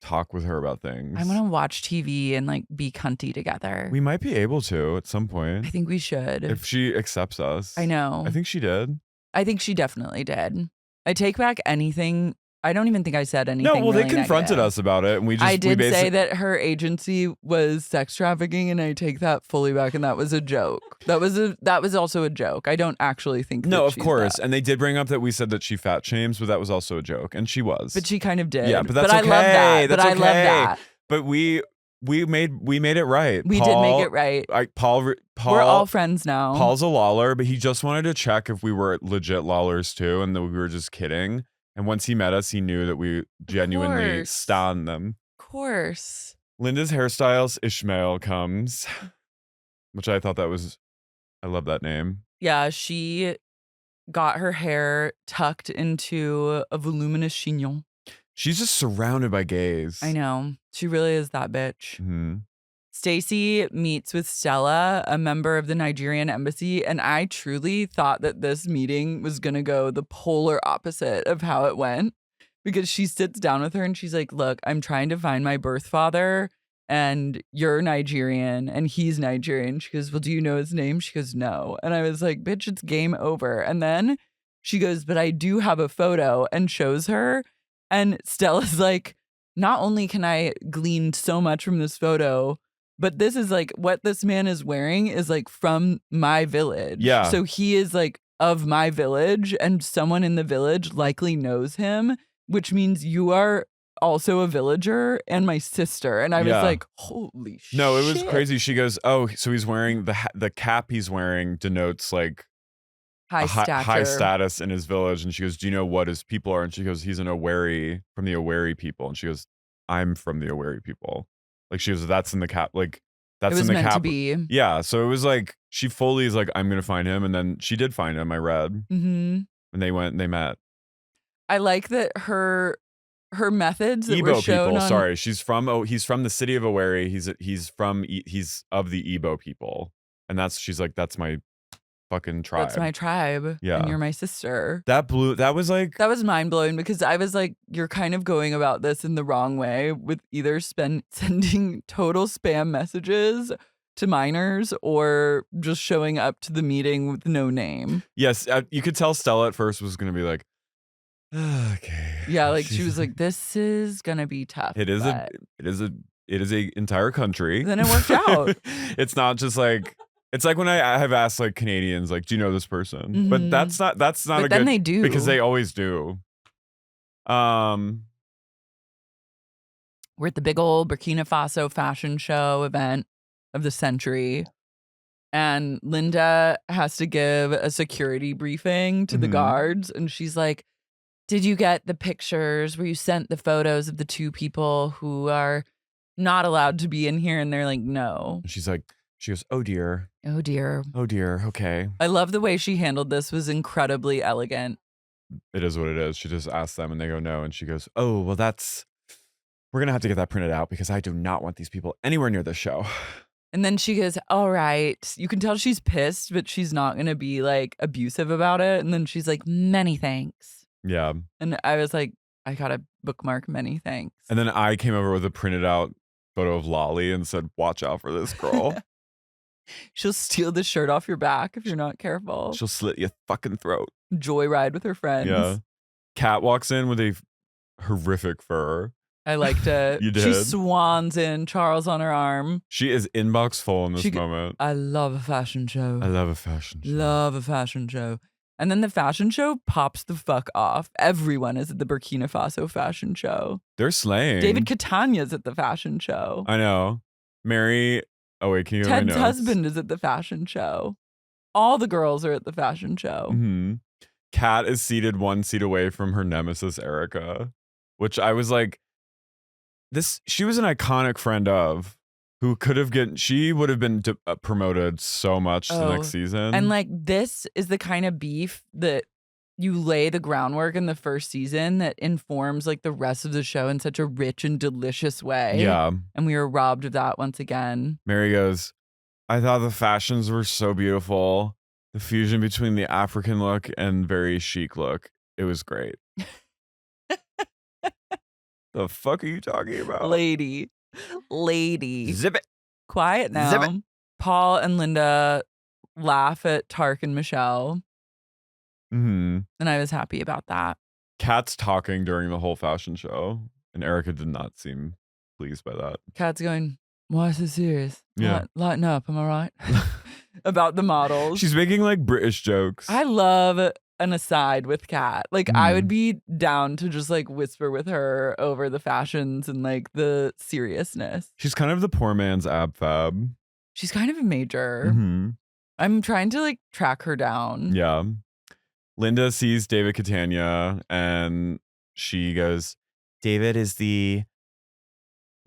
talk with her about things. I want to watch TV and like be cunty together. We might be able to at some point. I think we should. If she accepts us. I know. I think she did. I think she definitely did. I take back anything. I don't even think I said anything. No, well, really they confronted us about it, and I did say that her agency was sex trafficking, and I take that fully back. And that was a joke. That was also a joke. I don't actually think. No, of course. And they did bring up that we said that she fat shames, but that was also a joke, and she was. But she kind of did. Yeah, but that's okay. I love that. That's but okay. I love that. But we made it right. We did make it right. Paul. We're all friends now. Paul's a loller, but he just wanted to check if we were legit lollers too, and that we were just kidding. And once he met us, he knew that we genuinely stan them. Of course. Lynda's hairstylist, Ishmael, comes, which I thought I love that name. Yeah, she got her hair tucked into a voluminous chignon. She's just surrounded by gays. I know. She really is that bitch. Mm-hmm. Stacy meets with Stella, a member of the Nigerian embassy, and I truly thought that this meeting was going to go the polar opposite of how it went, because she sits down with her and she's like, look, I'm trying to find my birth father, and you're Nigerian and he's Nigerian. She goes, well, do you know his name? She goes, no. And I was like, bitch, it's game over. And then she goes, but I do have a photo, and shows her. And Stella's like, not only can I glean so much from this photo, but this is like what this man is wearing is like from my village. Yeah. So he is like of my village, and someone in the village likely knows him, which means you are also a villager and my sister. And I was like, holy shit. No, it was crazy. She goes, oh, so he's wearing the cap he's wearing denotes like high status in his village. And she goes, do you know what his people are? And she goes, he's an Aweri, from the Aweri people. And she goes, I'm from the Aweri people. Like, she goes, that's in the cap. Like, that's in the cap. It was meant to be. Yeah. So it was like, she fully is like, I'm going to find him. And then she did find him. I read. Mm-hmm. And they went and they met. I like that her methods that Igbo were shown people. on... Sorry. He's from the city of Aweri. He's of the Igbo people. And she's like, that's my fucking tribe. That's my tribe. Yeah. And you're my sister. That was mind blowing, because I was like, you're kind of going about this in the wrong way with either sending total spam messages to minors or just showing up to the meeting with no name. Yes. You could tell Stella at first was going to be like, okay. Yeah. Like she was like, this is going to be tough. It is a entire country. Then it worked out. It's not just like, it's like when I have asked like Canadians, like, do you know this person? Mm-hmm. But that's not but a good. Then they do, because they always do. We're at the big old Burkina Faso fashion show event of the century, and Lynda has to give a security briefing to the guards, and she's like, did you get the pictures where you sent the photos of the two people who are not allowed to be in here? And they're like, no. She goes, oh dear. Oh dear. Oh dear. Okay. I love the way she handled this. Was incredibly elegant. It is what it is. She just asks them and they go no. And she goes, oh, well, we're going to have to get that printed out because I do not want these people anywhere near this show. And then she goes, all right. You can tell she's pissed, but she's not going to be like abusive about it. And then she's like, many thanks. Yeah. And I was like, I got to bookmark many thanks. And then I came over with a printed out photo of Lolly and said, watch out for this girl. She'll steal the shirt off your back if you're not careful. She'll slit your fucking throat. Joyride with her friends. Yeah. Kat walks in with a horrific fur. I liked it. You did. She swans in, Charles on her arm. She is inbox full in this moment. I love a fashion show. I love a fashion show. Love a fashion show. And then the fashion show pops the fuck off. Everyone is at the Burkina Faso fashion show. They're slaying. David Catania's at the fashion show. I know. Mary... Oh, wait, can you Ted's husband is at the fashion show. All the girls are at the fashion show. Mm-hmm. Kat is seated one seat away from her nemesis, Erica, which I was like, she was an iconic friend of. who she would have been promoted so much the next season. And like this is the kind of beef that you lay the groundwork in the first season that informs like the rest of the show in such a rich and delicious way. Yeah. And we were robbed of that once again. Mary goes, I thought the fashions were so beautiful. The fusion between the African look and very chic look. It was great. The fuck are you talking about? Lady. Zip it. Quiet now. Zip it. Paul and Lynda laugh at Tark and Michelle. Mm-hmm. And I was happy about that. Kat's talking during the whole fashion show, and Erica did not seem pleased by that. Kat's going, why so serious? Yeah. Lighten up, am I right? About the models. She's making like British jokes. I love an aside with Kat. Like I would be down to just like whisper with her over the fashions and like the seriousness. She's kind of the poor man's ab fab. She's kind of a major. Mm-hmm. I'm trying to like track her down. Yeah. Lynda sees David Catania and she goes, David is the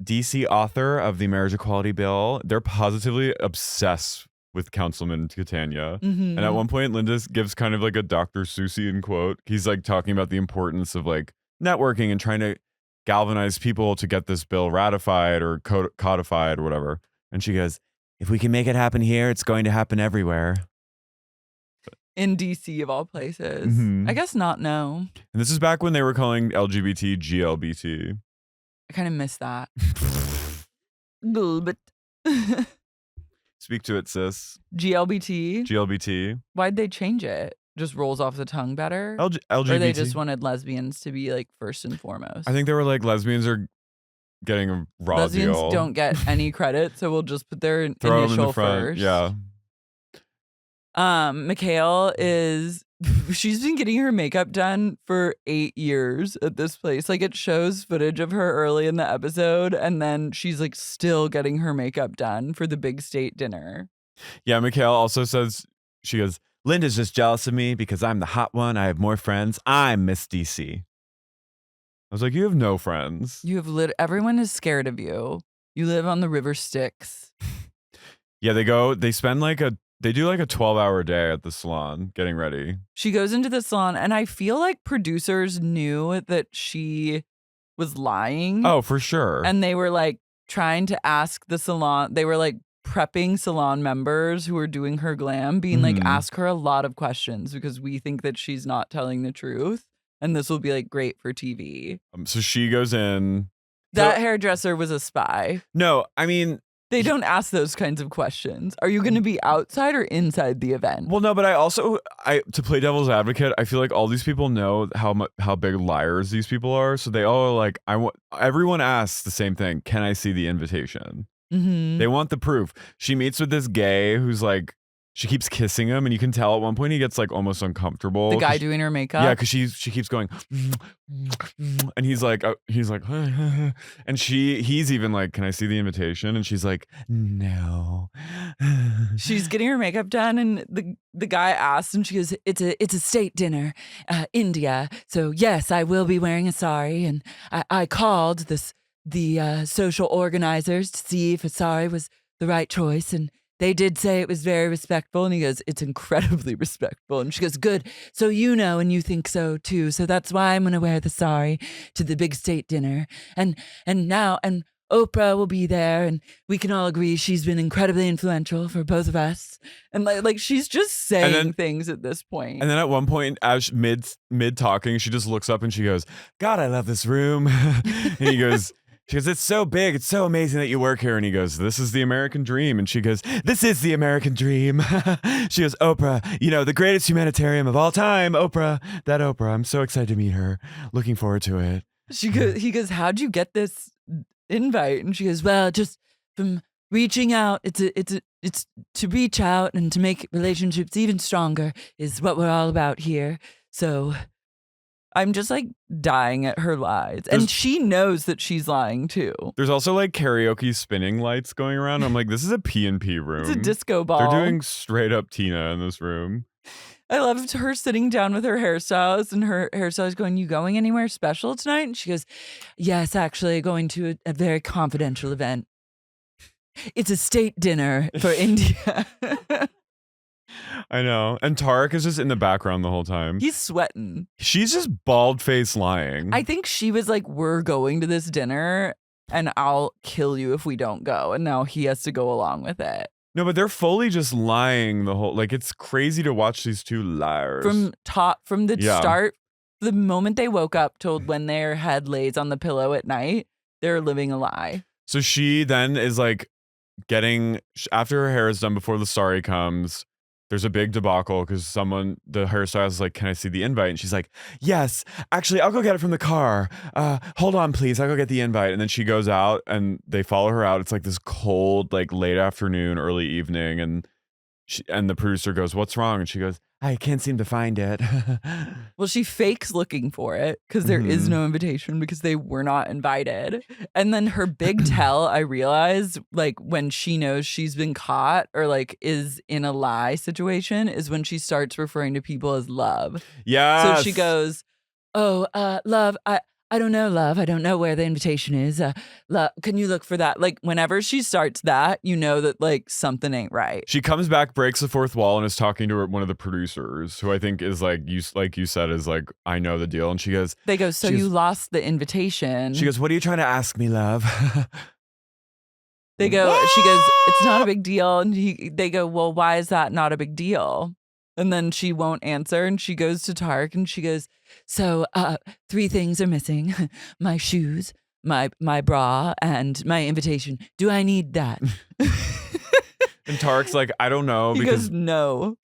DC author of the marriage equality bill. They're positively obsessed with Councilman Catania. Mm-hmm. And at one point, Lynda gives kind of like a Dr. Seussian quote. He's like talking about the importance of like networking and trying to galvanize people to get this bill ratified or codified or whatever. And she goes, if we can make it happen here, it's going to happen everywhere. In DC of all places. Mm-hmm. I guess not, no. And this is back when they were calling LGBT GLBT. I kind of miss that. But Speak to it, sis. GLBT? GLBT. Why'd they change it? Just rolls off the tongue better? LGBT. Or they just wanted lesbians to be like first and foremost? I think they were like, lesbians are getting a raw lesbians deal. Don't get any credit, so we'll just put their Throw initial them in the front. first. Yeah. Michaele she's been getting her makeup done for 8 years at this place. Like it shows footage of her early in the episode, and then she's like still getting her makeup done for the big state dinner. Yeah, Michaele also says, she goes, Lynda's just jealous of me because I'm the hot one. I have more friends. I'm Miss DC. I was like, you have no friends. You have everyone is scared of you. You live on the river Styx. Yeah, they do like a 12-hour day at the salon getting ready. She goes into the salon, and I feel like producers knew that she was lying. Oh, for sure. And they were like trying to ask the salon. They were like prepping salon members who were doing her glam, being like, ask her a lot of questions because we think that she's not telling the truth. And this will be like great for TV. So she goes in. That hairdresser was a spy. No, I mean, they don't ask those kinds of questions. Are you going to be outside or inside the event? Well, no, but to play devil's advocate, I feel like all these people know how big liars these people are. So they all are like, everyone asks the same thing. Can I see the invitation? Mm-hmm. They want the proof. She meets with this gay who's like, she keeps kissing him, and you can tell at one point he gets like almost uncomfortable. The guy doing her makeup? Yeah, because she keeps going, and he's like, and he's even like, can I see the invitation? And she's like, no. She's getting her makeup done, and the guy asks, and she goes, it's a state dinner, India. So yes, I will be wearing a sari, and I called the social organizers to see if a sari was the right choice, and they did say it was very respectful. And he goes, it's incredibly respectful. And she goes, good. So you know, and you think so too. So that's why I'm going to wear the sari to the big state dinner. And Oprah will be there, and we can all agree she's been incredibly influential for both of us. And like she's just saying things at this point. And then at one point, as mid talking, she just looks up and she goes, God, I love this room. And he goes, she goes, it's so big. It's so amazing that you work here. And he goes, this is the American dream. And she goes, this is the American dream. She goes, Oprah, the greatest humanitarian of all time. Oprah, that Oprah. I'm so excited to meet her. Looking forward to it. He goes, how'd you get this invite? And she goes, well, just from reaching out. It's to reach out and to make relationships even stronger is what we're all about here. So I'm just like dying at her lies. And she knows that she's lying too. There's also like karaoke spinning lights going around. I'm like, this is a P&P room. It's a disco ball. They're doing straight up Tina in this room. I loved her sitting down with her hairstylist, and her hairstylist going, you going anywhere special tonight? And she goes, yes, actually going to a very confidential event. It's a state dinner for India. I know. And Tarek is just in the background the whole time. He's sweating. She's just bald-faced lying. I think she was like, we're going to this dinner and I'll kill you if we don't go. And now he has to go along with it. No, but they're fully just lying the whole, like, it's crazy to watch these two liars. From the start, the moment they woke up till when their head lays on the pillow at night, they're living a lie. So she then is like after her hair is done before the sari comes, there's a big debacle because the hairstylist is like, can I see the invite? And she's like, yes, actually, I'll go get it from the car. Hold on, please. I'll go get the invite. And then she goes out and they follow her out. It's like this cold, like late afternoon, early evening. And the producer goes, what's wrong? And she goes, I can't seem to find it. Well, she fakes looking for it because there is no invitation because they were not invited. And then her big tell, I realized, like when she knows she's been caught or like is in a lie situation, is when she starts referring to people as love. Yeah. So she goes, oh, love, I don't know, love. I don't know where the invitation is. Love, can you look for that? Like whenever she starts that, you know that like something ain't right. She comes back, breaks the fourth wall, and is talking to one of the producers, who I think is like you said is like, I know the deal. And she goes, they go, so you lost the invitation. She goes, what are you trying to ask me, love? They go, she goes, it's not a big deal. And they go, well, why is that not a big deal? And then she won't answer. And she goes to Tarek and she goes, so 3 things are missing. My shoes, my bra, and my invitation. Do I need that? And Tarek's like, I don't know. He goes, no.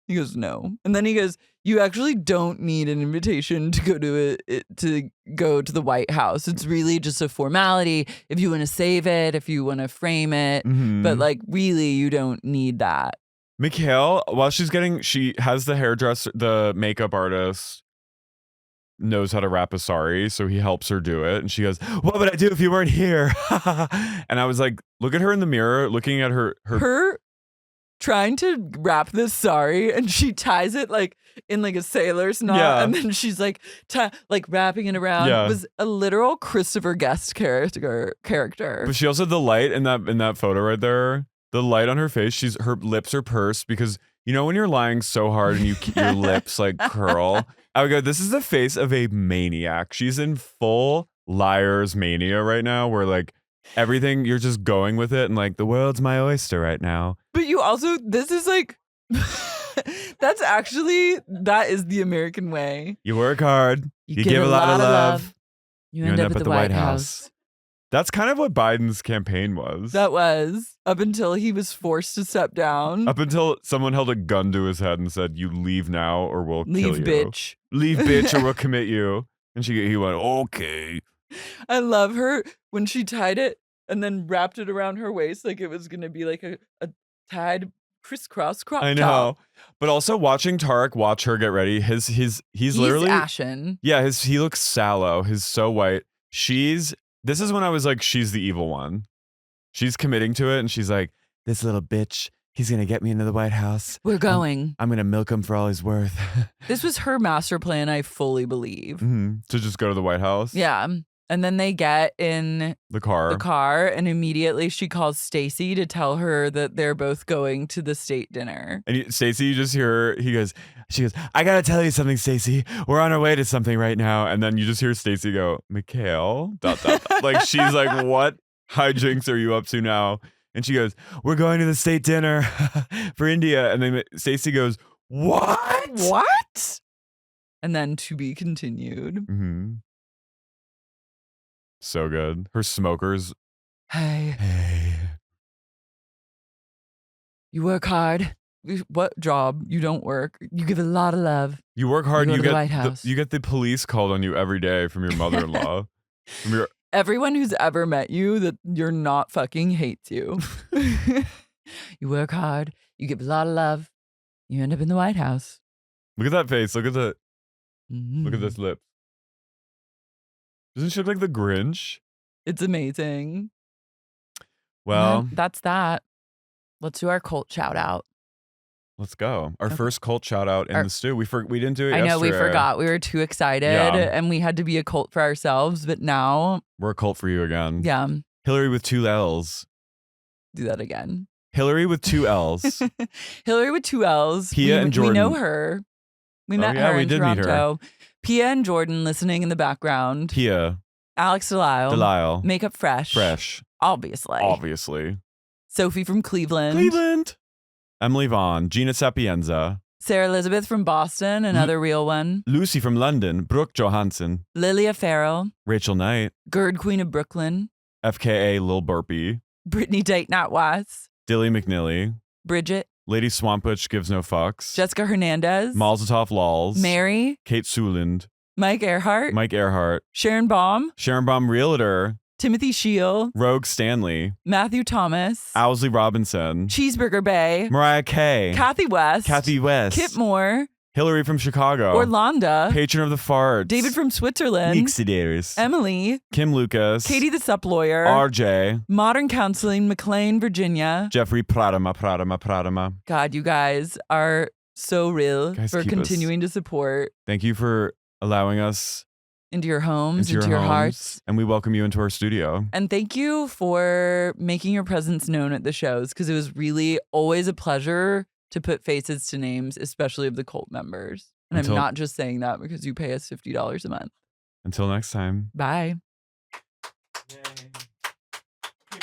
He goes, no. And then he goes, you actually don't need an invitation to go to the White House. It's really just a formality. If you want to save it, if you want to frame it. But like, really, you don't need that. Michaele, while she has the hairdresser, the makeup artist knows how to wrap a sari, so he helps her do it. And she goes, what would I do if you weren't here? And I was like, look at her in the mirror, looking at her trying to wrap this sari, and she ties it like in like a sailor's knot, and then she's like wrapping it around. It was a literal Christopher Guest character. But she also had the light in that photo right there. The light on her face, her lips are pursed because you know when you're lying so hard and your lips like curl. I would go, this is the face of a maniac. She's in full liar's mania right now, where like everything you're just going with it and like the world's my oyster right now. But you also, this is like that is the American way. You work hard, you give a lot of love, you end up at the White House. That's kind of what Biden's campaign was. That was, up until he was forced to step down. Up until someone held a gun to his head and said, you leave now or we'll kill you. Leave, bitch. Leave, bitch, or we'll commit you. And he went, okay. I love her when she tied it and then wrapped it around her waist like it was going to be like a tied crisscross crop top. I know. But also watching Tarek watch her get ready, he's literally ashen. Yeah, he looks sallow. He's so white. This is when I was like, she's the evil one. She's committing to it, and she's like, this little bitch, he's going to get me into the White House. We're going. I'm going to milk him for all he's worth. This was her master plan, I fully believe. To just go to the White House? Yeah. And then they get in the car, and immediately she calls Stacy to tell her that they're both going to the state dinner. And Stacy, you just hear she goes, I gotta tell you something, Stacy. We're on our way to something right now. And then you just hear Stacy go, Michaele, ... Like she's like, what hijinks are you up to now? And she goes, we're going to the state dinner for India. And then Stacy goes, what? What? And then to be continued. So good. Her smokers. Hey. You work hard. What job? You don't work. You give a lot of love. You work hard. You get the police called on you every day from your mother-in-law. Everyone who's ever met you that you're not fucking hates you. You work hard. You give a lot of love. You end up in the White House. Look at that face. Look at this lip. Doesn't she look like the Grinch? It's amazing. Well, that's that. Let's do our cult shout out. Let's go. Our first cult shout out in the stew. We didn't do it yesterday. I know, we forgot. We were too excited and we had to be a cult for ourselves, but now we're a cult for you again. Yeah. Hillary with 2 L's. do that again. Hillary with 2 L's. Hillary with 2 L's. Pia and Jordan. We know her. We met her in Toronto. Pia and Jordan listening in the background. Pia. Alex Delisle. Makeup Fresh. Fresh. Obviously. Sophie from Cleveland. Emily Vaughn. Gina Sapienza. Sarah Elizabeth from Boston, another real one. Lucy from London. Brooke Johansson. Lilia Farrell. Rachel Knight. Gerd Queen of Brooklyn. FKA Lil Burpee. Brittany Date Not Watts. Dilly McNilly. Bridget. Lady Swampwitch Gives No Fucks. Jessica Hernandez. Malzatoff Lols. Mary. Kate Suland. Mike Earhart. Sharon Baum. Realtor. Timothy Scheel. Rogue Stanley. Matthew Thomas. Owsley Robinson. Cheeseburger Bay. Mariah Kay. Kathy West. Kip Moore. Hillary from Chicago. Orlando. Patron of the Farts. David from Switzerland. Nixidators. Emily. Kim Lucas. Katie the Sup Lawyer. RJ. Modern Counseling, McLean, Virginia. Jeffrey Pradama. God, you guys are so real for continuing to support. Thank you for allowing us into your homes, into your hearts. And we welcome you into our studio. And thank you for making your presence known at the shows, because it was really always a pleasure to put faces to names, especially of the cult members. And I'm not just saying that because you pay us $50 a month. Until next time. Bye.